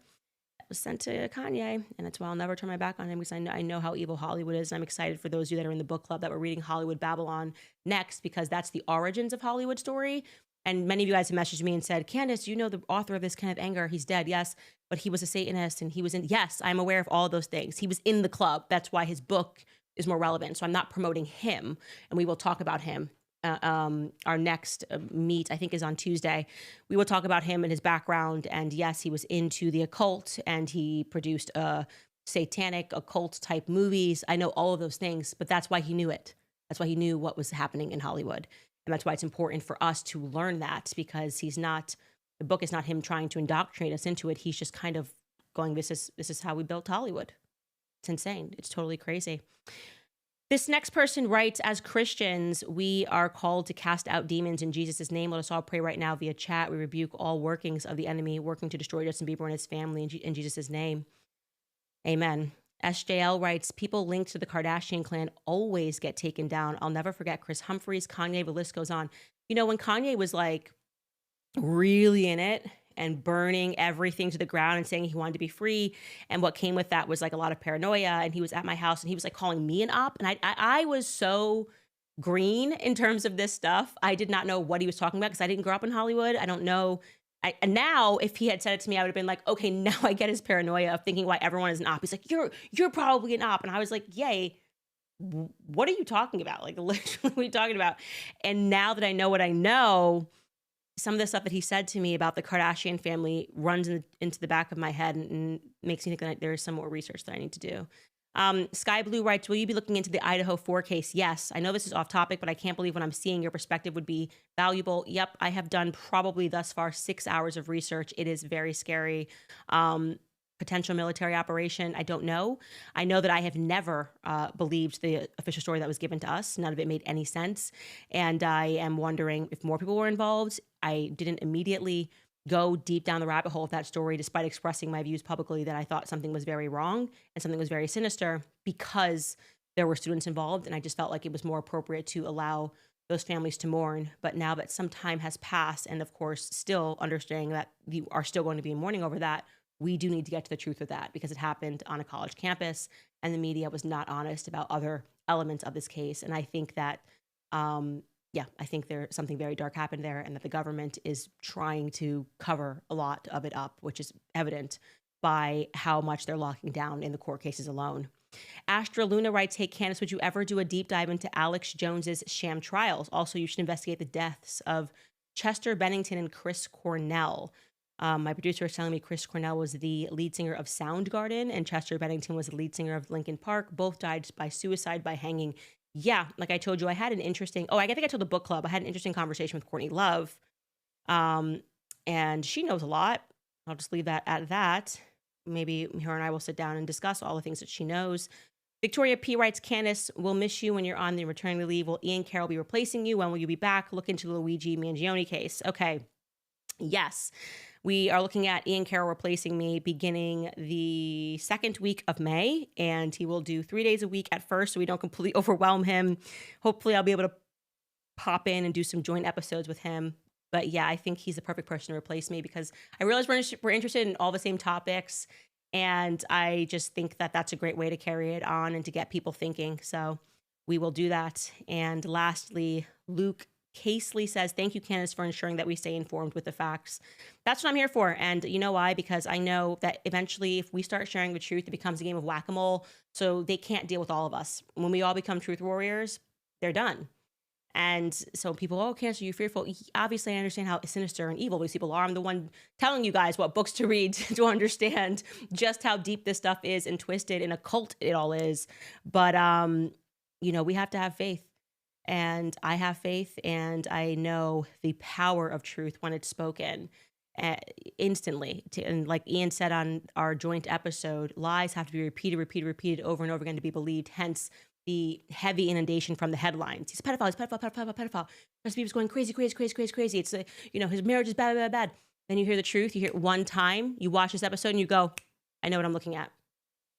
S1: That was sent to Kanye, and that's why I'll never turn my back on him, because I know how evil Hollywood is. And I'm excited for those of you that are in the book club that we're reading Hollywood Babylon next, because that's the origins of Hollywood story. And many of you guys have messaged me and said, Candace, you know the author of this Kenneth Anger. He's dead, yes, but he was a Satanist, and he was in, yes, I'm aware of all those things. He was in the club. That's why his book is more relevant. So I'm not promoting him, and we will talk about him. Our next meet, I think, is on Tuesday. We will talk about him and his background. And yes, he was into the occult, and he produced satanic occult type movies. I know all of those things, but that's why he knew it. That's why he knew what was happening in Hollywood. And that's why it's important for us to learn that, because the book is not him trying to indoctrinate us into it. He's just kind of going, this is how we built Hollywood. It's insane. It's totally crazy. This next person writes, as Christians, we are called to cast out demons in Jesus' name. Let us all pray right now via chat. We rebuke all workings of the enemy working to destroy Justin Bieber and his family in Jesus' name. Amen. SJL writes, people linked to the Kardashian clan always get taken down. I'll never forget Chris Humphries, Kanye, the list goes on. You know, when Kanye was like really in it and burning everything to the ground and saying he wanted to be free, and what came with that was like a lot of paranoia, and he was at my house and he was like calling me an op, and I was so green in terms of this stuff. I did not know what he was talking about because I didn't grow up in Hollywood. I don't know. And now if he had said it to me, I would have been like, okay, now I get his paranoia of thinking why everyone is an op. He's like, you're probably an op. And I was like, yay, what are you talking about? Like, literally, what are you talking about? And now that I know what I know, some of the stuff that he said to me about the Kardashian family runs into the back of my head and makes me think that there is some more research that I need to do. Sky Blue writes, will you be looking into the Idaho 4 case? Yes. I know this is off topic, but I can't believe what I'm seeing. Your perspective would be valuable. Yep. I have done probably thus far 6 hours of research. It is very scary. Potential military operation. I don't know. I know that I have never believed the official story that was given to us. None of it made any sense. And I am wondering if more people were involved. I didn't immediately go deep down the rabbit hole of that story, despite expressing my views publicly that I thought something was very wrong and something was very sinister, because there were students involved. And I just felt like it was more appropriate to allow those families to mourn. But now that some time has passed, and of course, still understanding that you are still going to be in mourning over that, we do need to get to the truth of that, because it happened on a college campus and the media was not honest about other elements of this case. And I think that, I think there's something very dark happened there, and that the government is trying to cover a lot of it up, which is evident by how much they're locking down in the court cases alone. Astra Luna writes, hey, Candace, would you ever do a deep dive into Alex Jones's sham trials? Also, you should investigate the deaths of Chester Bennington and Chris Cornell. My producer is telling me Chris Cornell was the lead singer of Soundgarden, and Chester Bennington was the lead singer of Linkin Park. Both died by suicide by hanging. Yeah, like I told you, I had an interesting, I think I told the book club, I had an interesting conversation with Courtney Love And she knows a lot. I'll just leave that at that. Maybe her and I will sit down and discuss all the things that she knows. Victoria P. writes, Candace, we'll miss you when you're on the maternity leave. Will Ian Carroll be replacing you? When will you be back? Look into the Luigi Mangione case. Okay. Yes. We are looking at Ian Carroll replacing me beginning the second week of May, and he will do 3 days a week at first so we don't completely overwhelm him. Hopefully I'll be able to pop in and do some joint episodes with him. But yeah, I think he's the perfect person to replace me because I realize we're interested in all the same topics. And I just think that that's a great way to carry it on and to get people thinking. So we will do that. And lastly, Luke Casely says, thank you, Candace, for ensuring that we stay informed with the facts. That's what I'm here for. And you know why? Because I know that eventually if we start sharing the truth, it becomes a game of whack-a-mole. So they can't deal with all of us. When we all become truth warriors, they're done. And so people, oh, Cancer, you're fearful. Obviously, I understand how sinister and evil these people are. I'm the one telling you guys what books to read to understand just how deep this stuff is and twisted and occult it all is. But, you know, we have to have faith. And I have faith, and I know the power of truth when it's spoken instantly. And like Ian said on our joint episode, lies have to be repeated over and over again to be believed. Hence, the heavy inundation from the headlines. He's a pedophile, he's a pedophile, pedophile, pedophile. Justin Bieber's going crazy. It's, you know, his marriage is bad. Then you hear the truth. You hear it one time. You watch this episode and you go, I know what I'm looking at.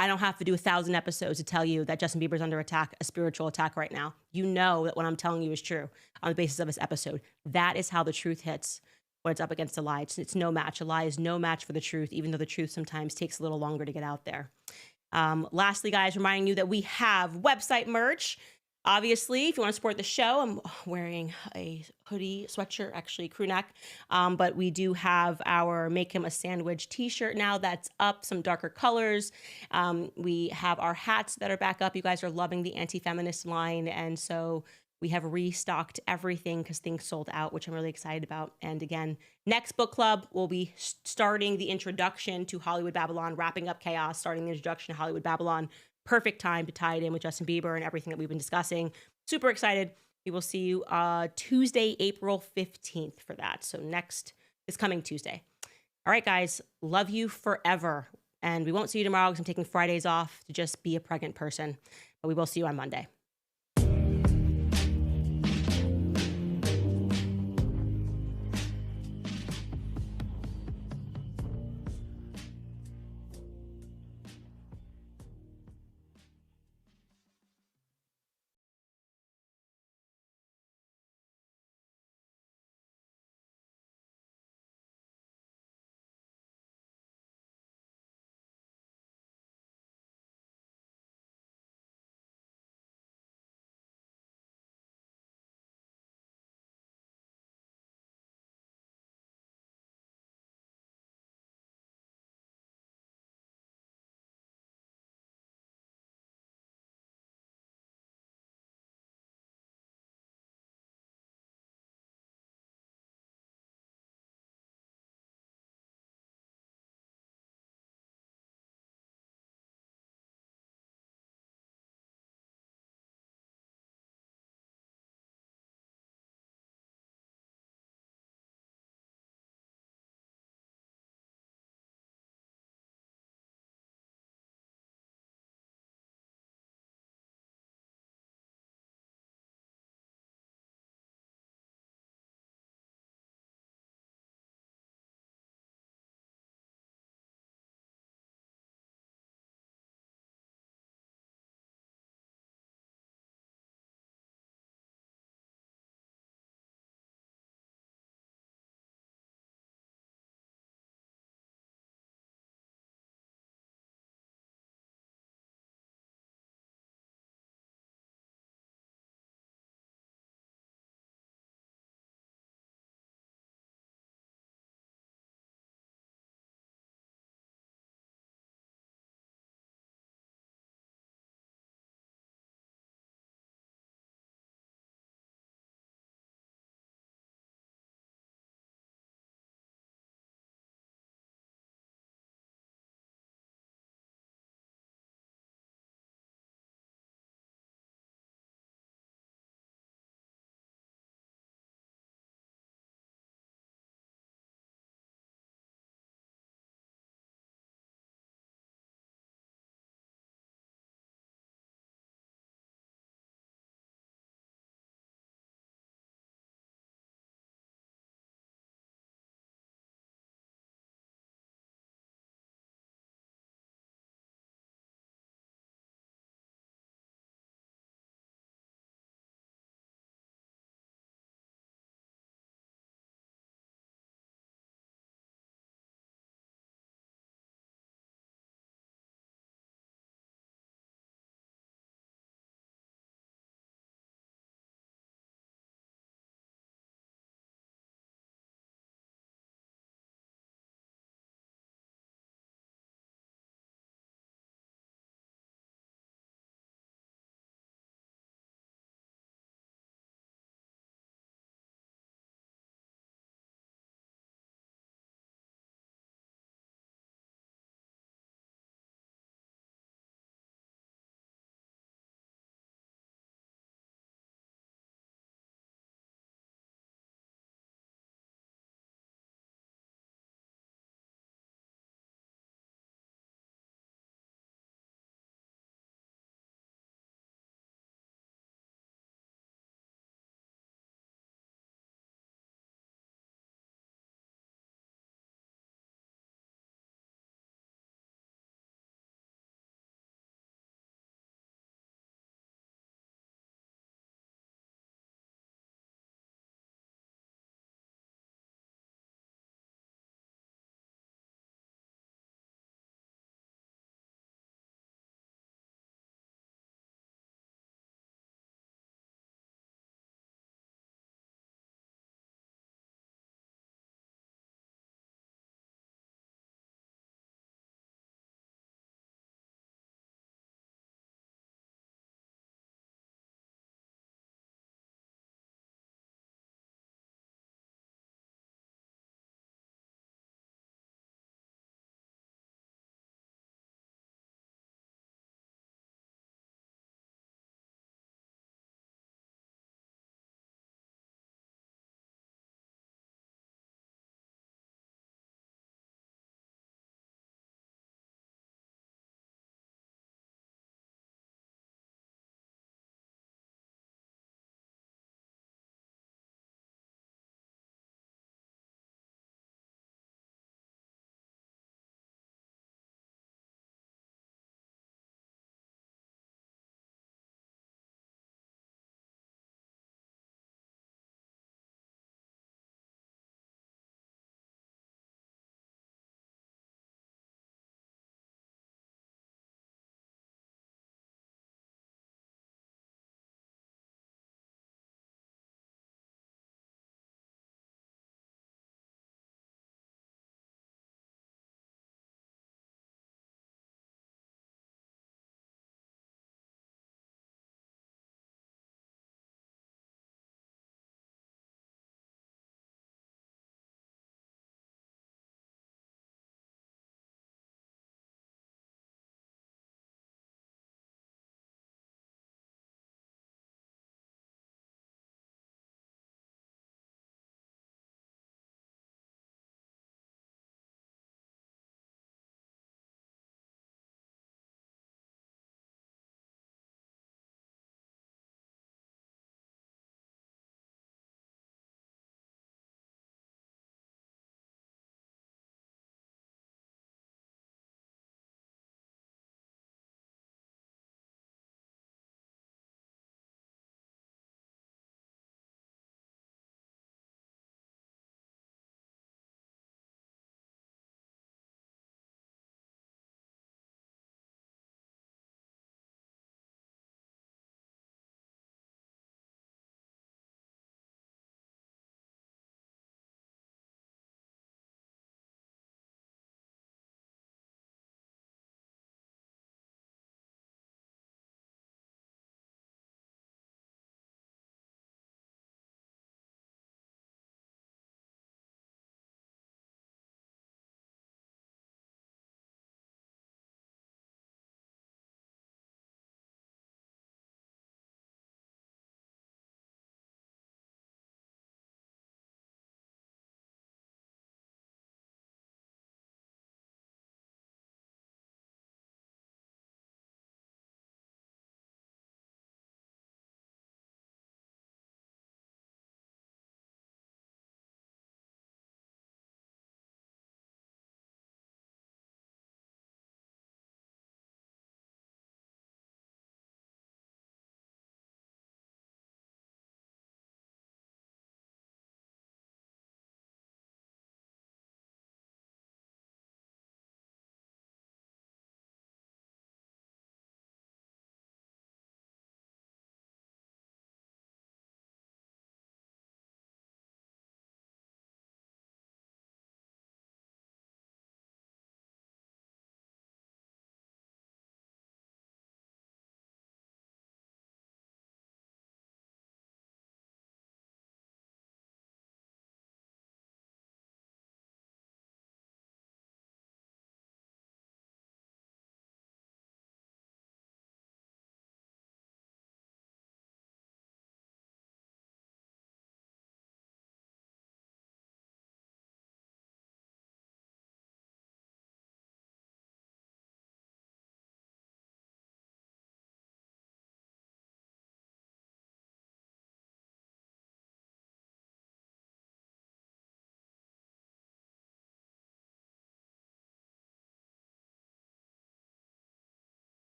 S1: I don't have to do 1,000 episodes to tell you that Justin Bieber's under attack, a spiritual attack right now. You know that what I'm telling you is true on the basis of this episode. That is how the truth hits when it's up against a lie. It's no match. A lie is no match for the truth, even though the truth sometimes takes a little longer to get out there. Lastly, guys, reminding you that we have website merch. Obviously, if you want to support the show, I'm wearing a hoodie, sweatshirt, actually crew neck. But we do have our Make Him a Sandwich t-shirt now that's up, some darker colors. We have our hats that are back up. You guys are loving the anti-feminist line. And so we have restocked everything because things sold out, which I'm really excited about. And again, next book club, we'll be starting the introduction to Hollywood Babylon, wrapping up Chaos, starting the introduction to Hollywood Babylon. Perfect time to tie it in with Justin Bieber and everything that we've been discussing. Super excited. We will see you Tuesday, April 15th for that. So this coming Tuesday. All right, guys, love you forever. And we won't see you tomorrow because I'm taking Fridays off to just be a pregnant person. But we will see you on Monday.